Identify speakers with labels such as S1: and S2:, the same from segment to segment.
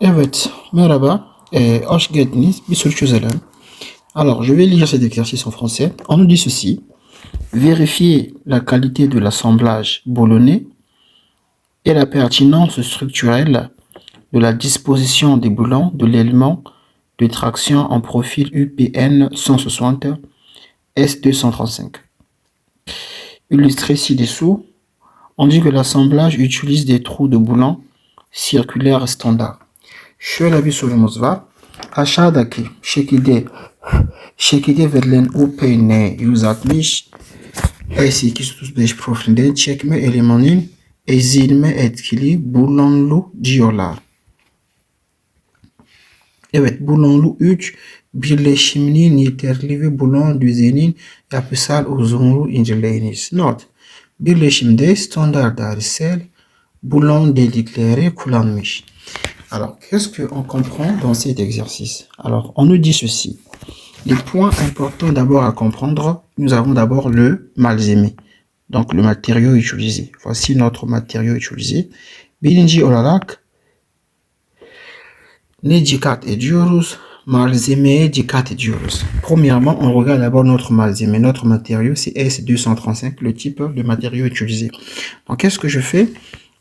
S1: Evet, merhaba. Hoş geldiniz. Bir soru çözelim. Alors, je vais lire cet exercice en français. On nous dit ceci. Vérifier la qualité de l'assemblage boulonné et la pertinence structurelle de la disposition des boulons de l'élément de traction en profil UPN 160 S235. Illustré ci-dessous, on dit que l'assemblage utilise des trous de boulons circulaires standards. Şöyle bir sorumuz var. Aşağıdaki şekilde verilen UPN 160 S235 profilinde çekme elemanın ezilme etkili bulonlu diyorlar. Evet, bulonlu 3 birleşiminin yeterli ve bulon düzeyinin yapısal uzunluğu inceleyiniz. Not. Birleşimde standart dairesel bulon delikleri kullanmış. Alors, qu'est-ce qu'on comprend dans cet exercice? Alors, on nous dit ceci. Les points importants d'abord à comprendre, nous avons d'abord le malzeme, donc le matériau utilisé. Voici notre matériau utilisé. Birinci olarak ne dikkat ediyoruz? Malzemeye dikkat ediyoruz. Premièrement, on regarde d'abord notre malzeme. Notre matériau, c'est S235, le type de matériau utilisé. Donc, qu'est-ce que je fais?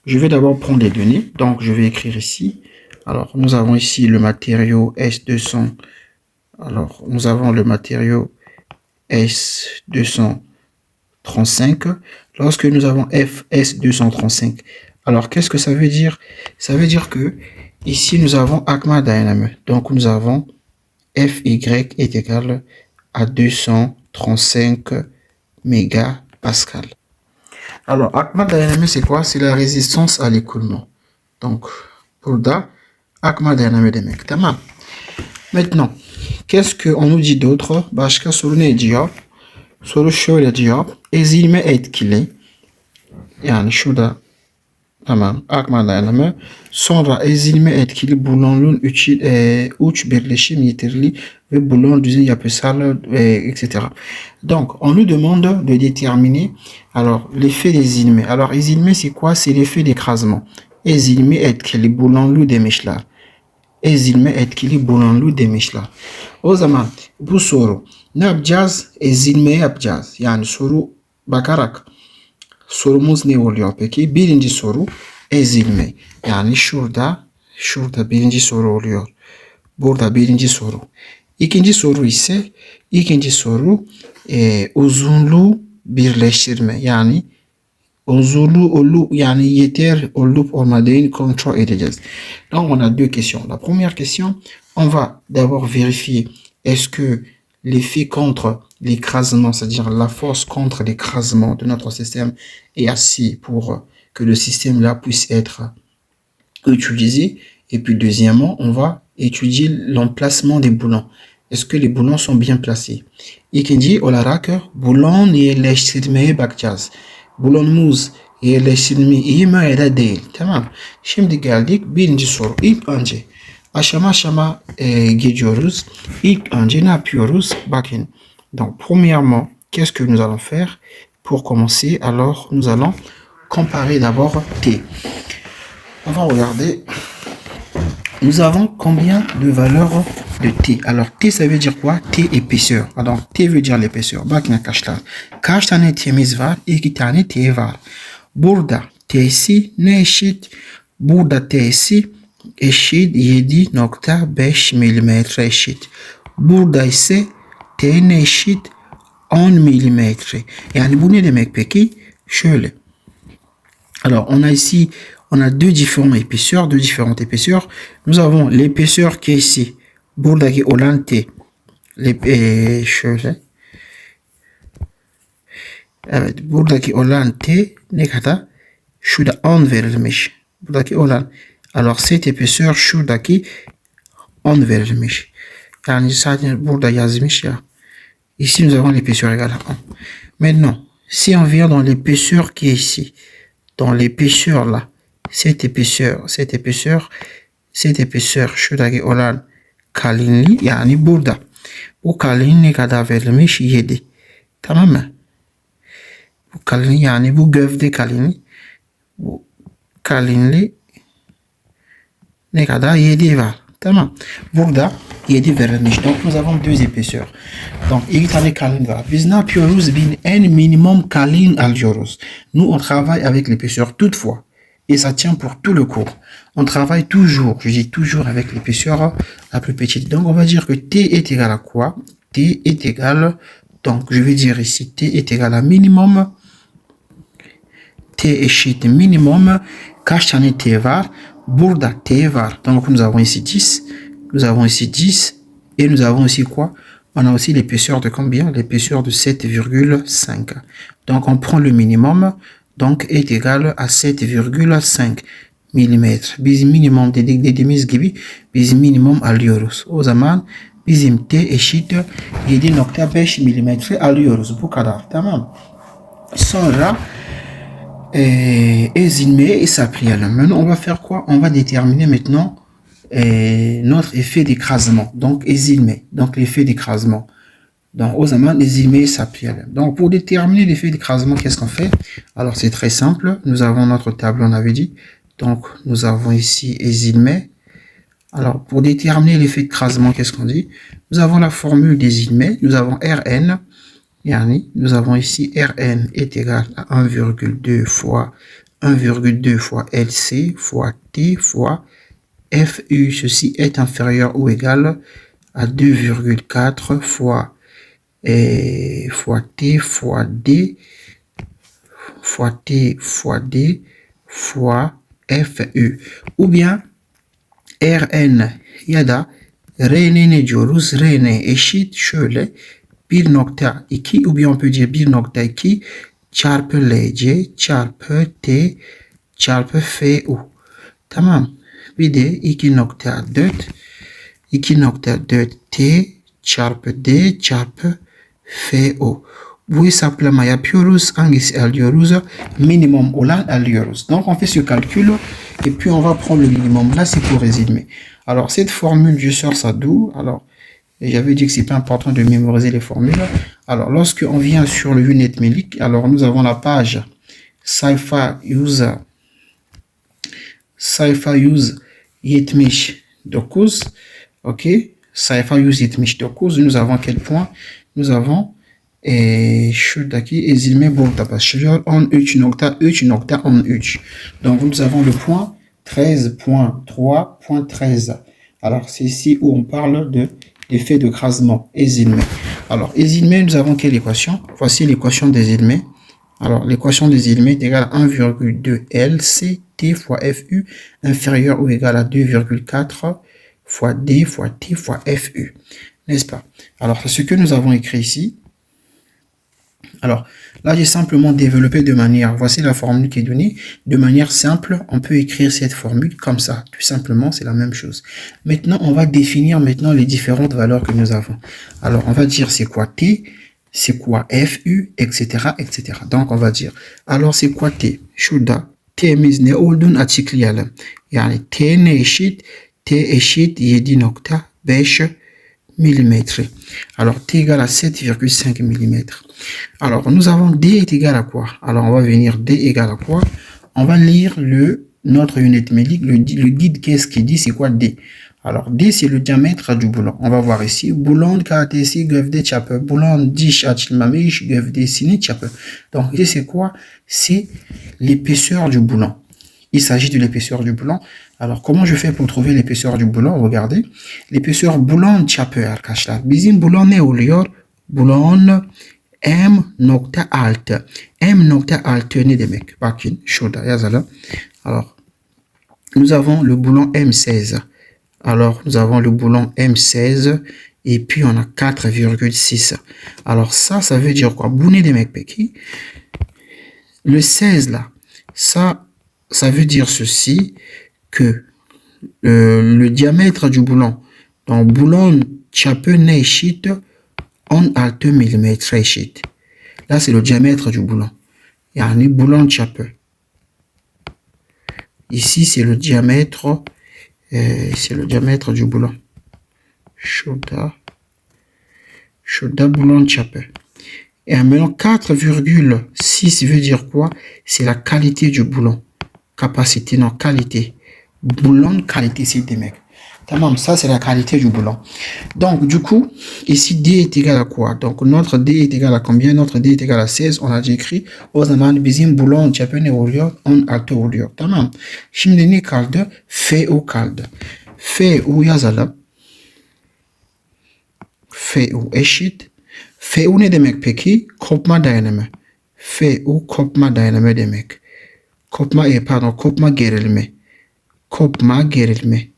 S1: Je vais d'abord prendre les données. Donc, je vais écrire ici. Alors, nous avons ici le matériau S200. Alors, nous avons le matériau S235. Lorsque nous avons FS235, alors qu'est-ce que ça veut dire? Ça veut dire que ici, nous avons ACMA Dynamo. Donc, nous avons FY est égal à 235 mégapascal. Alors, ACMA Dynamo, c'est quoi? C'est la résistance à l'écoulement. Donc, pour da, ACMA Dynamo demek. Tamam. Maintenant, qu'est-ce qu'on nous dit d'autre? Başka soru ne diyor? Soru şöyle diyor. Ezilme etkili. Yani şurada tamam akma dayanımı. Sonra ezilme etkili bulonun uç birleşim yeterli ve bulon düzey yapısal etc. Donc, on nous demande de déterminer alors l'effet d'ezilme. Alors, ezilme c'est quoi? C'est l'effet d'écrasement. Ezilme etkili bulonlu demişler. Ezilme etkili bulonlu demişler. O zaman bu soru ne yapacağız? Ezilme yapacağız. Yani soru bakarak sorumuz ne oluyor peki? Birinci soru ezilme. Yani şurada birinci soru oluyor. Burada birinci soru. İkinci soru uzunluğu birleştirme. Yani uzunluğu yani yeter olup olmadığını kontrol edeceğiz. Donc on a deux questions. La première question, on va d'abord vérifier est-ce que l'effet contre l'écrasement, c'est-à-dire la force contre l'écrasement de notre système est assez pour que le système là puisse être utilisé. Et puis deuxièmement, on va étudier l'emplacement des boulons. Est-ce que les boulons sont bien placés? İkinci olarak bulon yerleştirmeye bakacağız. Bulonumuz yerleştirilme iyi mi ya da değil. Tamam. Şimdi geldik birinci soru. İlk önce aşama aşama gidiyoruz. İlk önce ne yapıyoruz? Bakın. Donc, premièrement, qu'est-ce que nous allons faire? Pour commencer, alors, nous allons comparer d'abord T. On va regarder. Nous avons combien de valeurs de T? Alors, T, ça veut dire quoi? T épaisseur. Alors, T veut dire l'épaisseur. Bakın arkadaşlar. Kaç tane T'miz var? 2 tane T var. Burada T'si ne eşit? Burada T'si eşit 7.5 mm eşit. Burada ise T ne eşit? 10 mm. Yani bu ne demek peki? Şöyle. Alors, on a deux différentes épaisseurs. Nous avons l'épaisseur qui est ici. Buradaki olan T. Şöyle. Evet, buradaki olan T ne kadar? Şurada 10 verilmiş. Buradaki olan. Alors, cette épaisseur şuradaki 10 verilmiş. Yani sadece burada yazmış ya. Ici, nous avons l'épaisseur égale à 1. Maintenant, si on vient dans l'épaisseur qui est ici, dans l'épaisseur là, cette épaisseur, şuradaki olan kalınlığı yani burada. Bu kalınlığı ne kadar verilmiş? 7. Tamam mı? Bu kalınlığı yani bu gövde kalınlığı. Bu kalınlığı nekada 7 var. Tamam. Burada 7 verilmiş. Donc nous avons deux épaisseurs. Donc iki tane kalın var. Biz ne yapıyoruz? En minimum kalın alıyoruz. Nous on travaille avec l'épaisseur toutefois. Et ça tient pour tout le cours. On travaille toujours, je dis toujours avec l'épaisseur la plus petite. Donc on va dire que T est égal à quoi? T est égal, donc je vais dire ici T est égal à minimum. T eşit minimum. Kaç tane T var? Burada T var. Donc nous avons ici 10. Nous avons ici 10. Et nous avons aussi quoi? On a aussi l'épaisseur de combien? L'épaisseur de 7,5. Donc on prend le minimum. Donc est égal à 7,5 mm. Bizim minimum dediğimiz gibi biz minimum alıyoruz. O zaman bizim T eşit 7,5 mm alıyoruz. Bu kadar. Tamam. Sonra ezilmeye hesaplayalım. Maintenant on va faire quoi? On va déterminer maintenant notre effet d'écrasement. Donc ezilme. Donc l'effet d'écrasement. Donc, aux amandes, les emails s'appliquent. Donc, pour déterminer l'effet d'écrasement, qu'est-ce qu'on fait? Alors, c'est très simple. Nous avons notre tableau, on avait dit. Donc, nous avons ici ezilme. Alors, pour déterminer l'effet d'écrasement, qu'est-ce qu'on dit? Nous avons la formule d'ezilme. Nous avons Rn. Nous avons ici Rn est égal à 1,2 fois LC fois T fois Fu. Ceci est inférieur ou égal à 2,4 fois T fois D fois T fois D fois Fu. Ou bien Rn ya da R'ne ne diyoruz? Rn eşit şöyle 1,2 ou bien on peut dire 1,2 çarpı Lc çarpı T çarpı Fu. Tamam. Bir de 2,4 T çarpı D çarpı Fu. Bu hesaplama yapıyoruz. Hangisi alıyoruz? Minimum olan alıyoruz. Donc on fait ce calcul et puis on va prendre le minimum. Là c'est pour résumer. Alors cette formule, je sors ça d'où? Alors j'avais dit que c'est pas important de mémoriser les formules. Alors lorsque on vient sur le Yönetmelik, alors nous avons la page sayfa use 79. Ok. Sayfa 79. Nous avons quel point? Nous avons şuradaki ezilme burada başlıyor. 13.13. Donc nous avons le point 13.3.13. Alors c'est ici où on parle de l'effet de crasement, ezilme. Alors ezilme, nous avons quelle équation? Voici l'équation des ezilme. Alors l'équation des ezilme est égale à 1,2 LCT fois Fu inférieur ou égal à 2,4 fois D fois T fois Fu. N'est-ce pas? Alors, c'est ce que nous avons écrit ici. Alors, là, j'ai simplement développé de manière, voici la formule qui est donnée. De manière simple, on peut écrire cette formule comme ça. Tout simplement, c'est la même chose. Maintenant, on va définir maintenant les différentes valeurs que nous avons. Alors, on va dire c'est quoi T, c'est quoi Fu, etc., etc. Donc, on va dire, alors c'est quoi T? Şurada T'miz ne olduğunu açıklayalım. Yani T ne eşit? T eşit 7,5 mm. Alors, T égale à 7,5 mm. Alors, nous avons D est égal à quoi? Alors, on va venir D égale à quoi? On va lire notre Yönetmelik, le guide, qu'est-ce qu'il dit? C'est quoi D? Alors, D, c'est le diamètre du boulon. On va voir ici. Boulon karatesi gövde çapı. Boulon diş açılmamış gövdesini çapı. Donc, ici, c'est quoi? C'est l'épaisseur du boulon. Il s'agit de l'épaisseur du boulon. Alors, comment je fais pour trouver l'épaisseur du boulon? Regardez. L'épaisseur boulon çapı arkadaşlar. Bizim boulon ne oluyor? Boulon M.6. M.6 ne demek? Bakın şurada yazalım. Alors, nous avons le boulon M16. Alors, nous avons le boulon M16 et puis on a 4,6. Alors, ça veut dire quoi? Bu ne demek peki? Le 16 là, ça veut dire ceci, que le diamètre du boulon, donc boulon çapı ne eşit? 16 mm eşit. Là, c'est le diamètre du boulon. Yani boulon çapı. Ici, c'est le diamètre du boulon. Şurada boulon çapı. Et maintenant, 4,6 veut dire quoi? C'est la qualité du boulon. Capacité, non, qualité. boulon qualité ici demek. Tamam, ça c'est la qualité du boulon. Donc du coup, ici D est égal à quoi? Donc notre D est égal à combien? Notre D est égal à 16. On a déjà écrit o zaman bizim boulon cephe ne oluyor? 16 oluyor. Tamam. Şimdi ne kaldı? FU kaldı. FU yazalım. FU eşit. FU ne demek peki? Kopma dayanımı. FU kopma dayanımı demek. Kopma gerilme. Kopma gerilme.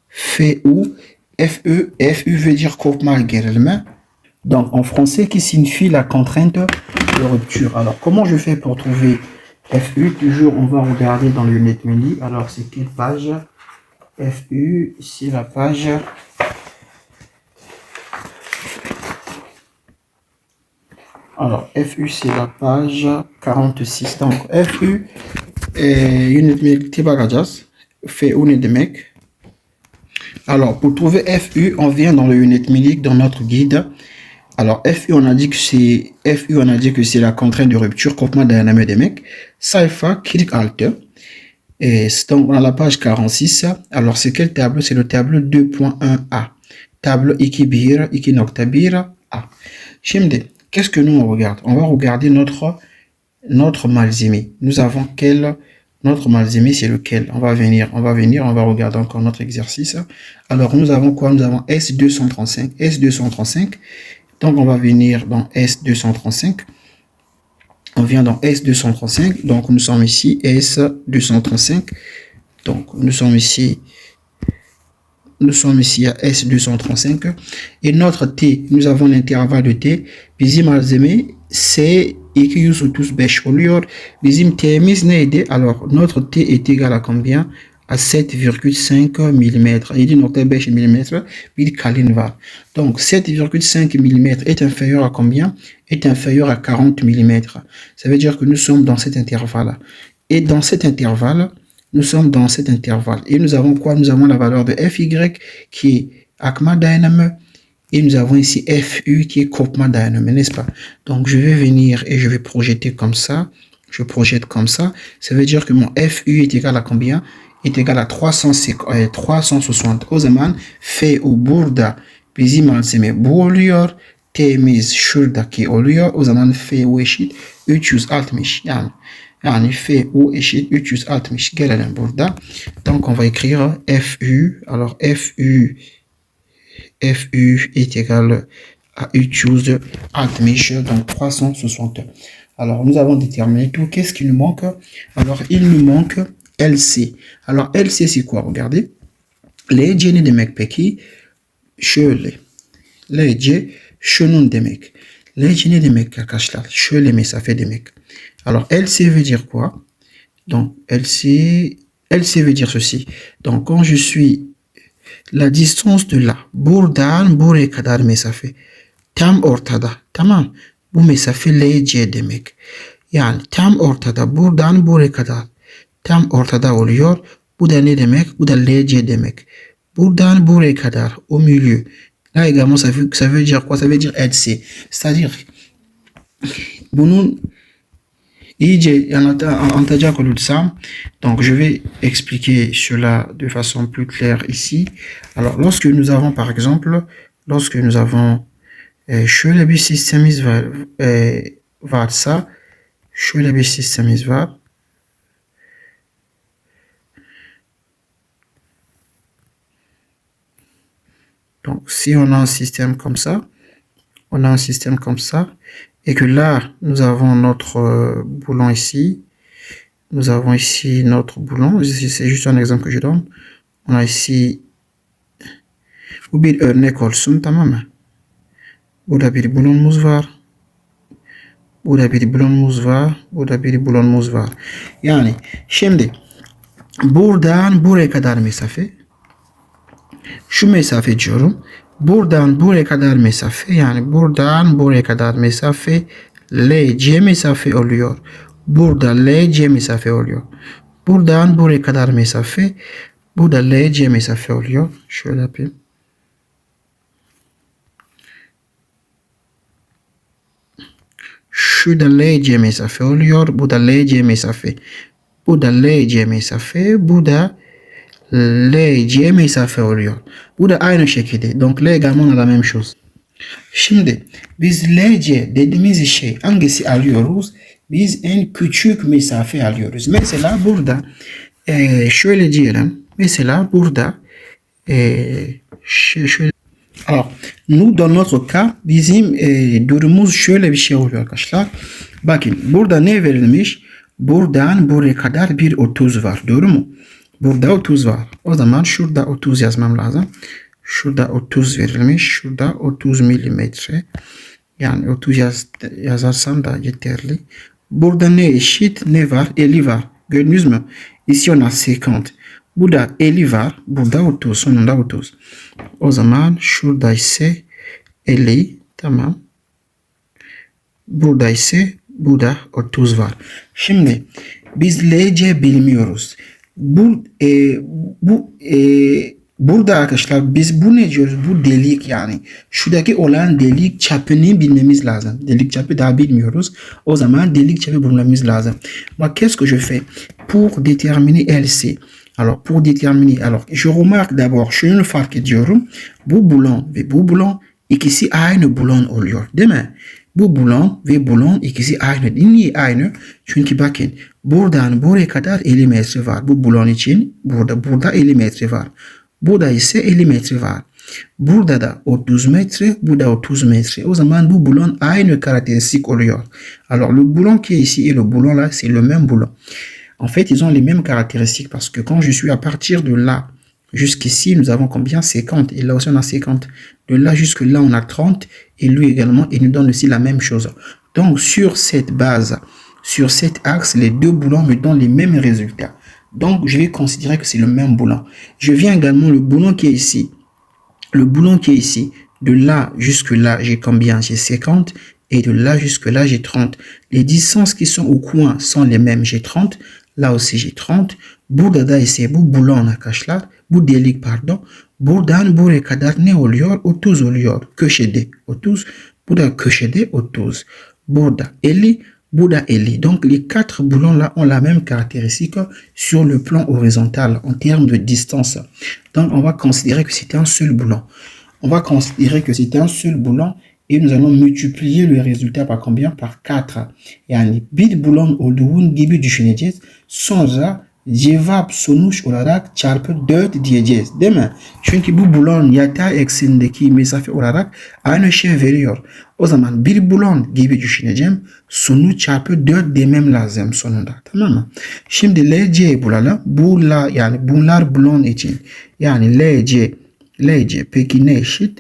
S1: FU veut dire kopma gerilme. Donc en français qui signifie la contrainte de rupture. Alors comment je fais pour trouver FU? Toujours on va regarder dans le NetMenu. Alors c'est quelle page? FU, c'est la page. Alors, FU, c'est la page 46. Donc, FU, unit tibagajas, fait une de mec. Alors, pour trouver FU, on vient dans le unit milique, dans notre guide. Alors, FU, on a dit que c'est la contrainte de rupture, complement dynamique de mec. Saifa, clic Alt. Et donc, on a la page 46. Alors, c'est quel tableau? C'est le tableau 2.1a. Tableau Ikibir, Ikinoktabir A. Shimde. Qu'est-ce que nous on regarde? On va regarder notre Malzimi. Nous avons notre Malzimi, c'est lequel? On va venir, on va regarder encore notre exercice. Alors nous avons quoi? Nous avons S235. S235. Donc on va venir dans S235. On vient dans S235. Donc nous sommes ici S235. Donc nous sommes ici à S235 et notre T, nous avons l'intervalle de T. Bizim malzeme c'est tous beş oluyor. Bizim T'miz neydi? Alors notre T est égal à combien? À 7,5 mm. Il dit nokta 5 mm bir kalın var. Donc 7,5 mm est inférieur à combien? Est inférieur à 40 mm. Ça veut dire que nous sommes dans cet intervalle. Et dans cet intervalle, nous sommes dans cet intervalle. Et nous avons quoi? Nous avons la valeur de Fy qui est Akma Dynamo. Et nous avons ici Fu qui est Kopma Dynamo, n'est-ce pas? Donc je vais venir et je vais projeter comme ça. Je projette comme ça. Ça veut dire que mon Fu est égal à combien? Est égal à 360. O zaman Fu burada bizim malzeme bu oluyor. T'miz şuradaki oluyor. O zaman Fu eşit 360. Yani FU eşit 360. Gelelim burada. Donc on va écrire FU. Alors FU est égal à 360. Donc 360. Alors nous avons déterminé tout. Qu'est-ce qui nous manque? Alors il nous manque LC. Alors LC c'est quoi? Regardez. LC ne demek peki? Şöyle. LC şunun demek. LC ne demek arkadaşlar? Şöyle mesafe demek. Alors, LC veut dire quoi? Donc, LC veut dire ceci. Donc, quand je suis la distance de là, buradan buraya kadar mesafe tam ortada. Tamam. Bu mesafe LC demek. Yani tam ortada, buradan buraya kadar tam ortada oluyor. Bu da ne demek? Bu da LC demek. Buradan buraya kadar, au milieu. Là également, ça veut dire quoi? Ça veut dire LC. C'est-à-dire, bunun iyice anlatacak olursam, donc je vais expliquer cela de façon plus claire ici. Alors lorsque nous avons par exemple, şöyle bir sistemimiz varsa, şöyle bir sistemimiz var. Donc si on a un système comme ça, et que là, nous avons notre boulon ici. Nous avons ici notre boulon. C'est juste un exemple que je donne. On a ici bu bir örnek olsun, tamam mı? Burada bir bulonumuz var. Burada bir bulonumuz var. Burada bir bulonumuz var. Yani şimdi buradan buraya kadar mesafe. Şu mesafe diyorum. Buradan buraya kadar mesafe, yani buradan buraya kadar mesafe LC mesafe oluyor. Burada LC mesafe oluyor. Buradan buraya kadar mesafe, burada LC mesafe oluyor. Şöyle yapayım. Şurada LC mesafe oluyor. Bu da LC mesafe. Bu da LC mesafe. Bu da LC mesafe oluyor. Bu da aynı şekilde. Donc L également on a la même chose. Şimdi biz LC dediğimiz şey hangisi alıyoruz? Biz en küçük mesafe alıyoruz. Mesela burada şöyle diyelim. Mesela burada şöyle. Alors, nous dans notre cas bizim durumumuz şöyle bir şey oluyor arkadaşlar. Bakın burada ne verilmiş? Buradan buraya kadar bir 30 var. Doğru mu? Burada 30 var. O zaman şurada 30 yazmam lazım. Şurada 30 verilmiş. Şurada 30 milimetre. Yani 30 yazarsam da yeterli. Burada ne eşit ne var? 50 var. Gördünüz mü? Ici on a 50. Burada 50 var. Burada 30. Sonunda 30. O zaman şurada ise 50. Tamam. Burada ise burada 30 var. Şimdi biz LC bilmiyoruz. Burada arkadaşlar biz bu ne diyoruz? Bu delik yani. Şuradaki olan delik çapını bilmemiz lazım. Delik çapı daha bilmiyoruz. O zaman delik çapı bulmamız lazım. Moi, qu'est-ce que je fais pour déterminer LC? Alors, pour déterminer, alors, je remarque d'abord, şunu fark ediyorum. Bu bulon ve bu bulon ikisi aynı bulon oluyor. Değil mi? Bu bulon ve bulon ikisi aynı. Niye aynı? Çünkü bakın buradan buraya kadar 50 metre var. Bu bulon için burada 50 metre var. Burada ise 50 metre var. Burada da 30 metre, burada 30 metre. O zaman bu bulon aynı karakteristik oluyor. Alors le boulon qui est ici et le boulon là, c'est le même boulon. En fait, ils ont les mêmes caractéristiques parce que quand je suis à partir de là jusqu'ici, nous avons combien? 50. Et là aussi, on a 50. De là jusque là, on a 30. Et lui également, il nous donne aussi la même chose. Donc, sur cette base, sur cet axe, les deux boulons me donnent les mêmes résultats. Donc, je vais considérer que c'est le même boulon. Je viens également le boulon qui est ici. Le boulon qui est ici, de là jusque là, j'ai combien? J'ai 50. Et de là jusque là, j'ai 30. Les distances qui sont au coin sont les mêmes. J'ai 30. Là aussi, j'ai 30. Burada ise bu bulon arkadaşlar. Bu delik pardon. Buradan buraya kadar ne oluyor? 30 oluyor. Köşede 30. Burada köşede 30. Burada 50. Burada 50. Donc, les quatre boulons là ont la même caractéristique sur le plan horizontal en termes de distance. Donc, on va considérer que c'est un seul boulon. On va considérer que c'est un seul boulon et nous allons multiplier le résultat par combien? Par 4. Yani bir bulon olduğun gibi düşüneceğiz. Sonra cevap sonuç olarak çarpı 4 diyeceğiz. Değil mi? Çünkü bu bulon yatay eksenindeki mesafe olarak aynı şey veriyor. O zaman bir bulon gibi düşüneceğim. Sonuç çarpı 4 demem lazım sonunda. Tamam mı? Şimdi LC bulalım. Yani bunlar bulon için. Yani LC peki ne eşit?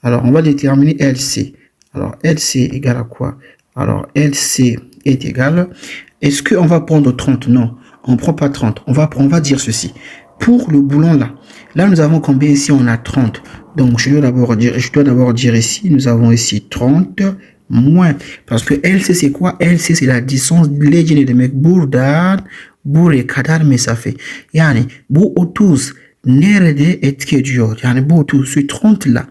S1: Alors, on va déterminer LC. Alors, LC égale à quoi? Alors, LC est égal. Est-ce qu'on va prendre 30? Non, on ne prend pas 30. On va dire ceci. Pour le boulon là nous avons combien ici? On a 30. Donc, je dois d'abord dire ici, nous avons ici 30 moins. Parce que LC, c'est quoi? LC, c'est la distance LC demek buradan buraya kadar mesafe. Yani bu 30 nerede etki ediyor? Yani bu 30, ce 30 là.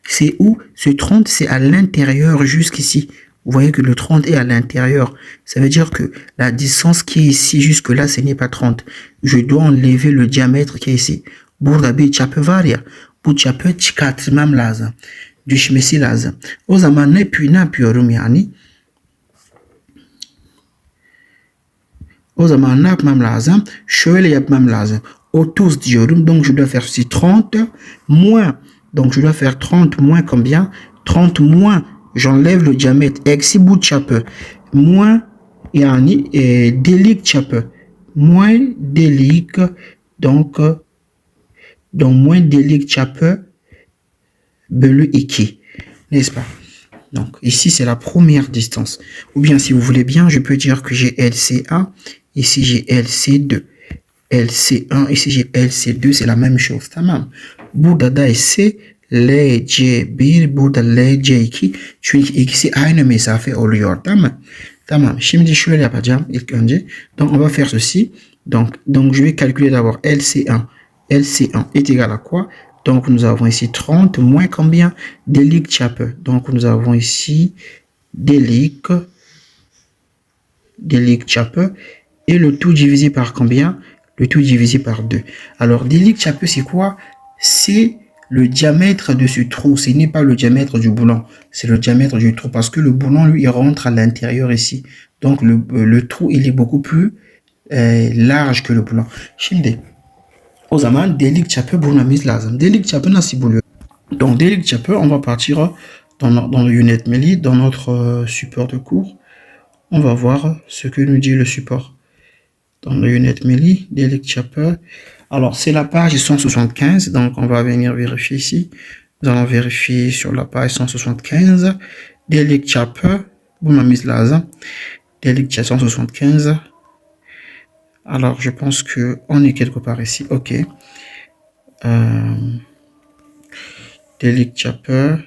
S1: C'est où? Ce 30, c'est à l'intérieur jusqu'ici. Vous voyez que le 30 est à l'intérieur. Ça veut dire que la distance qui est ici jusque-là, ce n'est pas 30. Je dois enlever le diamètre qui est ici. Burada bir çapı var ya, bu çapı çıkartmam lazım. Düşmesi lazım. O zaman ne yapıyorum yani? O zaman ne yapmam lazım? Şöyle yapmam lazım. 30 diyorum. Donc je dois faire ici 30 moins. Donc je dois faire 30 moins combien? 30 moins. J'enlève le diamètre. Eksi bu çapı. Moins yani delik çapı. Moins delik. Donc moins delik çapı bölü 2. N'est-ce pas? Donc ici c'est la première distance. Ou bien si vous voulez bien, je peux dire que j'ai LC1. Ici j'ai LC2. LC1, ici j'ai LC2, c'est la même chose. Tamam. Burada da ise LC1, burada LC2. Çünkü ikisi aynı mesafe oluyor. Tamam. Tamam. Şimdi şöyle yapacağım ilk önce. Donc on va faire ceci. Donc je vais calculer d'abord LC1. LC1 est égal à quoi? Donc nous avons ici 30 moins combien? Delik çapı. Donc nous avons ici delik çapı. Et le tout divisé par combien? Le tout divisé par 2. Alors, delik çapı, c'est quoi? C'est le diamètre de ce trou. Ce n'est pas le diamètre du boulon. C'est le diamètre du trou. Parce que le boulon, lui, il rentre à l'intérieur ici. Donc, le trou, il est beaucoup plus large que le boulon. Şimdi, o zaman delik çapı bulmamız lazım. Delik çapı nasıl buluyor? Donc, delik çapı, on va partir dans le yönetmeliği, dans notre support de cours. On va voir ce que nous dit le support. Dans le yönetmeliği, delik çapı. Alors, c'est la page 175, donc on va venir vérifier ici. Nous allons vérifier sur la page 175. Delik çapı bulmamız lazım. Delik çapı 175. Alors, je pense que on est quelque part ici. OK. Delik çapı.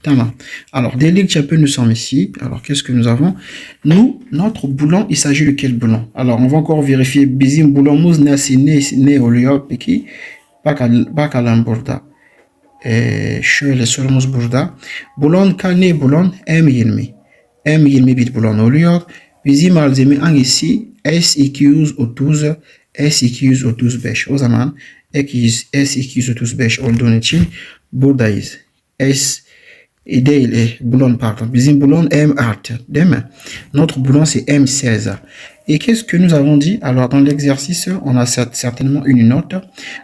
S1: Tamam. Alors, delik çapı, nous sommes ici. Alors, qu'est-ce que nous avons? Nous, notre boulon, il s'agit de quel boulon? Alors, on va encore vérifier. Bizim boulonumuz ne oluyor peki? Bakalım burada. Şöyle sorumuz burada. Boulon ne boulon? M20. M20 bir boulon oluyor. Bizim malzeme hangisi? S230, S235. O zaman S235 olduğun için buradayız. Boulon, pardon. Bizim boulon M artı, değil mi? Notre boulon c'est M16. Et qu'est-ce que nous avons dit? Alors, dans l'exercice, on a certainement une note.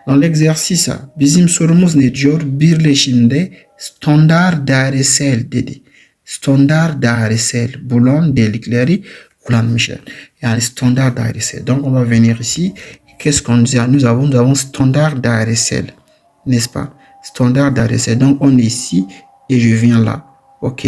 S1: Dans l'exercice, bizim sorumuz ne diyor? Birleşimde standart dairesel dedi. Standart dairesel boulon delikleri kullanmışlar. Yani standart dairesel. Donc, on va venir ici. Qu'est-ce qu'on dit? Nous avons standart dairesel. N'est-ce pas? Standard dairesel. Donc, on est ici. Et je viens là, ok.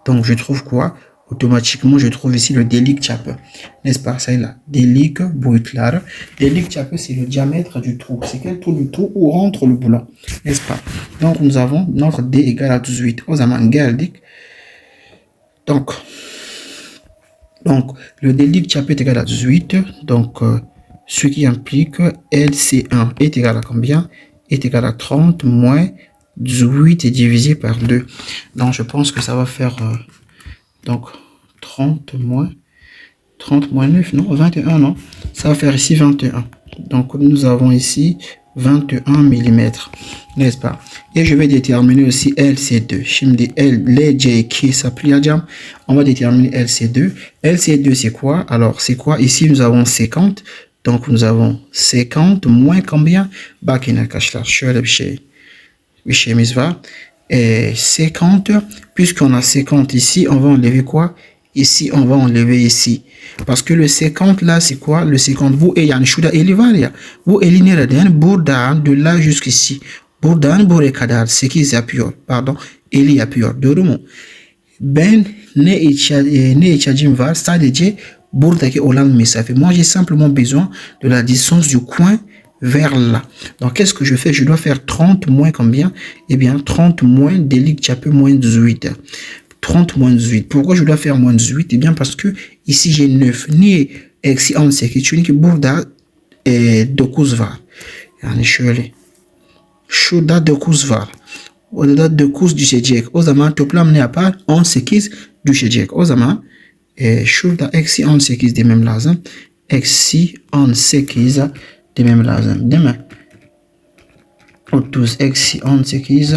S1: Donc, je trouve quoi? Automatiquement, je trouve ici le delik çapı. N'est-ce pas? Ça est là. Delik boyutları. Delik çapı, c'est le diamètre du trou. C'est quel trou? Du trou où rentre le boulon. N'est-ce pas? Donc, nous avons notre D égale à 18. O zaman geldik. Donc, le delik çapı est égal à 18. Donc, ce qui implique LC1 est égal à combien? Est égal à 30 moins 18 est divisé par 2. Donc, je pense que ça va faire donc 30 moins 9, non? 21, non? Ça va faire ici 21. Donc, nous avons ici 21 mm, n'est-ce pas? Et je vais déterminer aussi LC2. Şimdi LC2 s'applique. On va déterminer LC2. LC2, c'est quoi? Alors, c'est quoi? Ici, nous avons 50. Donc, nous avons 50 moins combien? Bakın arkadaşlar, şöyle bir şey. Et 50, puisqu'on a 50 ici, on va enlever quoi? Ici, on va enlever ici. Parce que le 50 là, c'est quoi? Le 50, bu yani şurada 50 var ya. Bu 50 nereden? Buradan de là jusqu'ici. Buradan buraya kadar 8 yapıyor. Pardon, 50 yapıyor. Doğru mu? Ben ne ihtiyacım var? Sadece buradaki olan mesafe. Moi, j'ai simplement besoin de la distance du coin vers là. Donc, qu'est-ce que je fais? Je dois faire 30 moins combien? Eh bien, 30 moins delik çapı moins 18. 30 moins 18. Pourquoi je dois faire moins 18? Eh bien, parce que ici, j'ai 9. Niye eksi 18? Çünkü burada 9 var. Yani şöyle. Şurada 9 var. Orada 9 düşecek. O zaman toplam ne yapar? 18 düşecek. O zaman şurada eksi 18 demem lazım. Eksi 18 demem lazım, değil mi? 30 eksi 18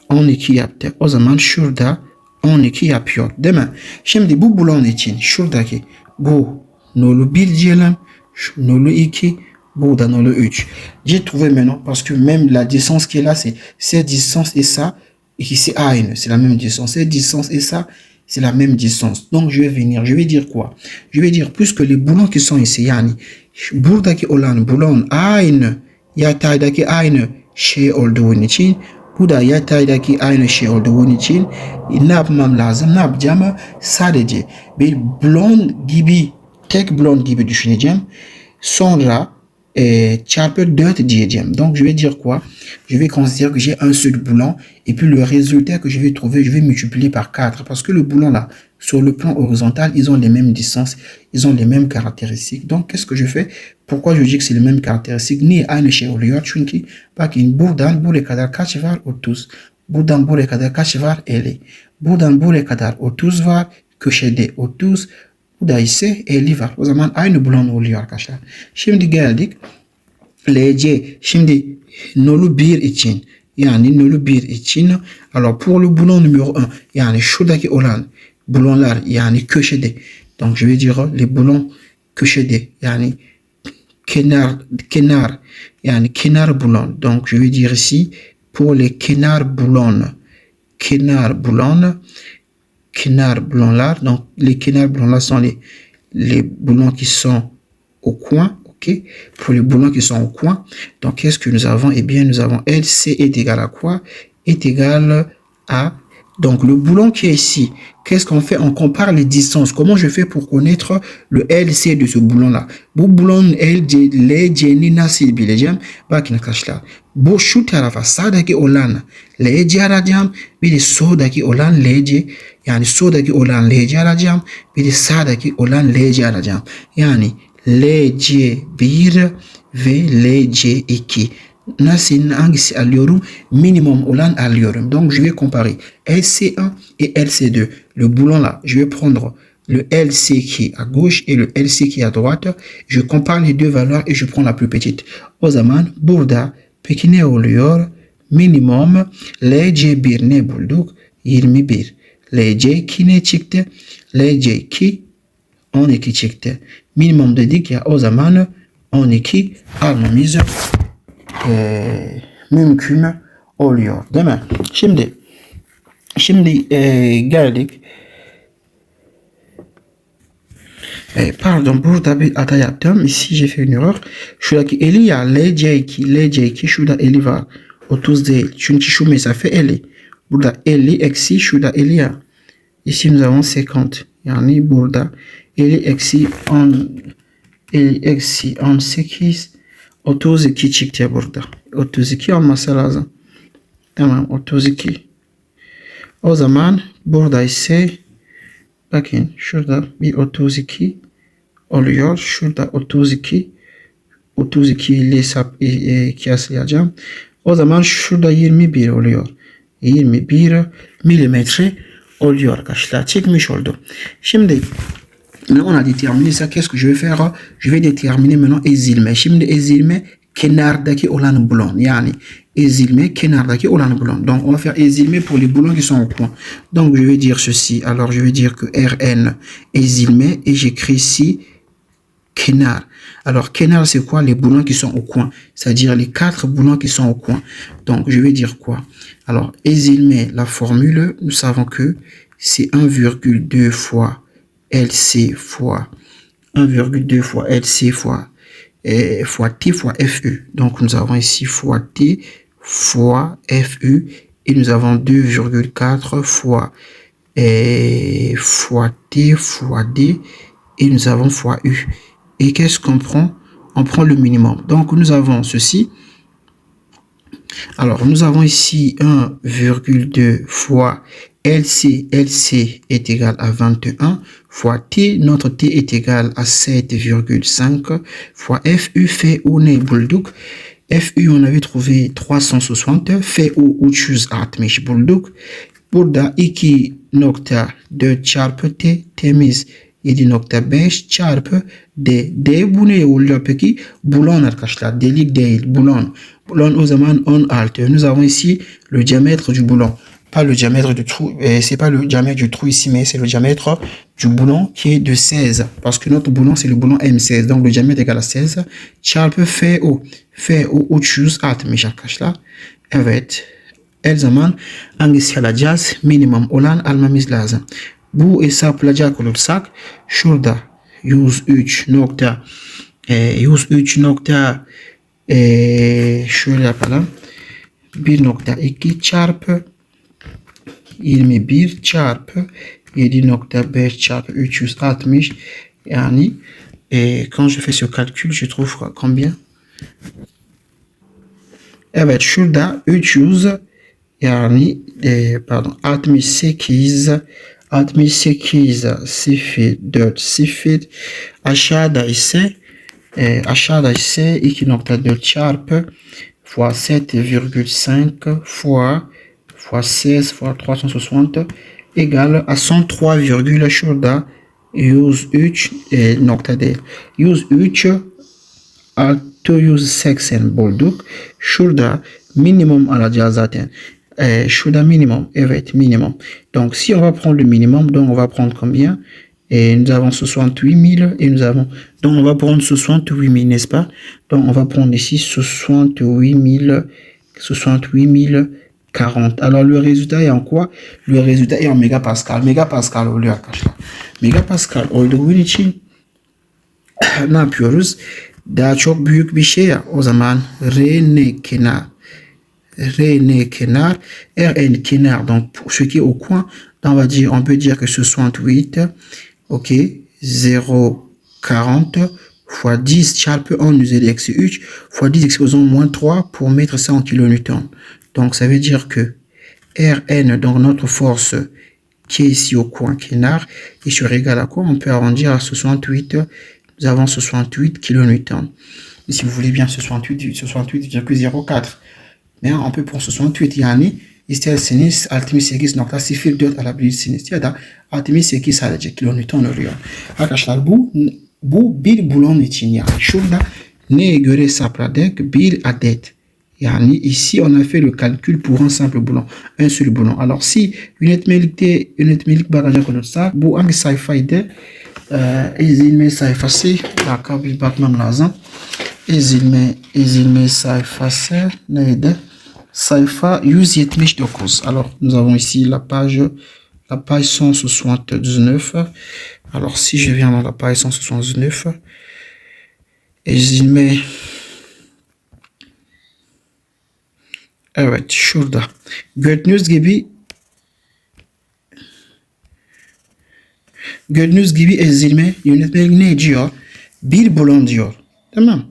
S1: 12 yaptı. O zaman şurada 12 yapıyor, değil mi? Şimdi bu bulon için şuradaki bu nolu 1 diyelim, şu nolu 2, bu da nolu 3. J'ai trouvé maintenant parce que même la distance qui est là, c'est cette distance et ça, et ici aynı, c'est la même distance. Cette distance et ça, c'est la même distance. Donc je vais venir, je vais dire quoi? Je vais dire puisque les boulons qui sont ici, yani buradaki olan bulon aynı, yataydaki aynı şey olduğu için, bu da yataydaki aynı şey olduğu için ne yapmam lazım? Ne yapacağım? Sadece bir bulon gibi, tek bulon gibi düşüneceğim. Sonra çarpı 4 diyeceğim. Donc je vais dire quoi? Je vais considérer que j'ai un seul boulon et puis le résultat que je vais trouver, je vais multiplier par 4 parce que le boulon là, sur le plan horizontal, ils ont les mêmes distances, ils ont les mêmes caractéristiques. Donc qu'est-ce que je fais? Pourquoi je dis que c'est les mêmes caractéristiques? Niye aynı şey oluyor? Çünkü bakın buradan buraya kadar kaç var? 30. Buradan buraya kadar kaç var? 50. Buradan buraya kadar 30 var. Köşede 30. Bu da ise 50 var. O zaman aynı bulon oluyor arkadaşlar. Şimdi geldik. LC. Şimdi nolu 1 için. Yani nolu 1 için. Alors pour le boulon numéro 1. Yani şuradaki olan boulonlar yani köşede. Donc je vais dire les boulons köşede. Yani kenar. Yani kenar boulon. Donc je vais dire ici pour les kenar boulons. Kenar boulon. Kenar boulonlar. Donc les kenar boulonlar sont les boulons qui sont au coin. Okay. Pour les boulons qui sont au coin. Donc qu'est-ce que nous avons? Eh bien nous avons LC est égal à quoi? Est égal à... Donc le boulon qui est ici, qu'est-ce qu'on fait? On compare les distances. Comment je fais pour connaître le LC de ce boulon-là? Bu boulon LC, LC ni nasıl bileceğim? Bakın arkadaşlar. Bu şu tarafa sağdaki olan LC arayacağım. Bir de soldaki olan LC. Yani soldaki olan LC arayacağım. Bir de sağdaki olan LC arayacağım. Yani LC1 ve LC2. Nasıl hangisi alıyorum? Minimum olan alıyorum. Donc je vais comparer LC1 et LC2. Le boulon là, je vais prendre le LC qui est à gauche et le LC qui est à droite. Je compare les deux valeurs et je prends la plus petite. O zaman burada peki ne oluyor? Minimum LC1 ne bulduk? 21. LC2 ne çıktı? LC2 12 çıktı. Minimum dedik ya, o zaman 12 almamız mümkün oluyor, değil mi? Şimdi geldik. Pardon, burada bir hata yaptım. Ici j'ai fait une erreur. Şuradaki 50 ya, LC2 şurada 50 var. 30 değil. Çünkü şu mesafe 50. Burada 50 eksi şurada 50 ya. Ici nous avons 50. Yani burada 50 eksi 10 50 eksi 18 32 çıktı burada. 32 olması lazım. Tamam, 32. O zaman burada ise bakın şurada bir 32 oluyor. Şurada 32 ile kıyaslayacağım. O zaman şurada 21 oluyor. 21 milimetre oluyor arkadaşlar. Çıkmış oldu. Şimdi on a déterminé ça. Qu'est-ce que je vais faire? Je vais déterminer maintenant ezilme. Şimdi ezilme kenardaki olan boulon. Yani ezilme kenardaki olan boulon. Donc on va faire ezilme pour les boulons qui sont au coin. Donc je vais dire ceci. Alors je vais dire que Rn ezilme et j'écris ici kenar. Alors kenar c'est quoi? Les boulons qui sont au coin. C'est-à-dire les 4 boulons qui sont au coin. Donc je vais dire quoi? Alors ezilme, la formule, nous savons que c'est 1,2 fois LC fois 1,2 fois LC fois T fois FU. Donc nous avons ici fois T fois FU et nous avons 2,4 fois T fois D et nous avons fois U. Et qu'est-ce qu'on prend? On prend le minimum. Donc nous avons ceci. Alors nous avons ici 1,2 fois LC est égal à 21 fois T, notre T est égal à 7,5 fois FU, fait on est bulduk. FU on avait trouvé 360, fait ou choose atmiş bulduk. Burada 2.4 çarpı T temiz 7.5 çarpı D. D bu ne oluyor peki? Boulon arkadaşlar. Delik değil. Boulon. Boulon o zaman 16. Nous avons ici le diamètre du boulon. Pas le diamètre du trou, c'est pas le diamètre du trou ici, mais c'est le diamètre du boulon qui est de 16. Parce que notre boulon, c'est le boulon M16. Donc le diamètre égale à 16. Çarpı FO uçuz atmış arkadaşlar. Evet. Her zaman hangisi alacağız? Minimum olan almamız lazım. Bu hesaplayacak olursak şurada 103 nokta şöyle yapalım. 1.2 çarpı 21 çarpı 7.5 çarpı 360 yani quand je fais ce calcul je trouve combien? Evet şurada 300 yani pardon 68 0 4 0 aşağıda ise 2.4 çarpı fois 7,5 fois 16 fois 360 égale à 103, şurada 103 nokta değil. 103 280 bulduk. Şurada minimum alacağız zaten. Şurada minimum. Evet, minimum. Donc, si on va prendre le minimum, donc on va prendre combien? Et nous avons 68 000 et nous avons... Donc, on va prendre 68 000, n'est-ce pas? Donc, on va prendre ici 68 000 40. Alors, le résultat est en quoi? Le résultat est en mégapascal. Mégapascal oluyor arkadaşlar. Megapascal olduğu için ne yapıyoruz? Daha çok büyük bir şey ya. O zaman R kenar. R kenar. Rn kenar. Donc, pour ce qui est au coin, on peut dire que 68, ok, 0,40 fois 10 çarpı 10 üzeri eksi 3 fois 10 exposant moins 3 pour mettre ça en kilonewton. Donc, ça veut dire que Rn, donc notre force qui est ici au coin kenar, est sur égal à quoi? On peut arrondir à 68. Nous avons 68 kilonewtons. Et si vous voulez bien 68,04. Mais on peut prendre 68 yani isterseniz 68.04 alabilirsiniz ya da 68 sadece kilonewton oluyor. Arkadaşlar bu bir bulon için yani. Şurada neye göre hesapladık? Bir adet. Yani ici on a fait le calcul pour un simple boulon. Un seul boulon. Alors si yönetmelik bakacak olursak bu hangi sayfaydı? Ezilme sayfası. Dakika bir bakmam lazım. Ezilme sayfası neydi? Sayfa 179. Alors nous avons ici la page 179. Alors si je viens dans la page 179, ezilme, evet şurada gördüğünüz gibi ezilme yönetmelik ne diyor? Bir bulon diyor. Tamam.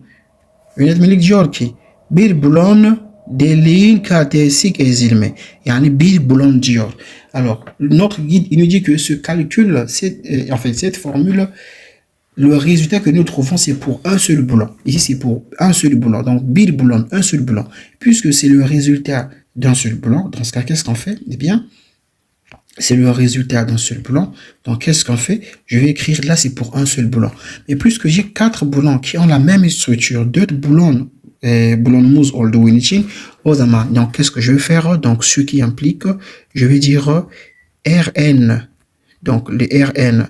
S1: Yönetmelik diyor ki bir bulon deliğin kartesik ezilme. Yani bir bulon diyor. Alors, notre guide il nous dit que ce calcul, cette formule, le résultat que nous trouvons, c'est pour un seul boulon. Ici, c'est pour un seul boulon. Donc, bir boulon, un seul boulon. Puisque c'est le résultat d'un seul boulon, dans ce cas, qu'est-ce qu'on fait? Eh bien, c'est le résultat d'un seul boulon. Donc, qu'est-ce qu'on fait? Je vais écrire là, c'est pour un seul boulon. Mais puisque j'ai 4 boulons qui ont la même structure, 2 boulons, boulonumuz olduğu için, o zaman, donc, qu'est-ce que je vais faire? Donc, ce qui implique, je vais dire Rn. Donc, les Rn,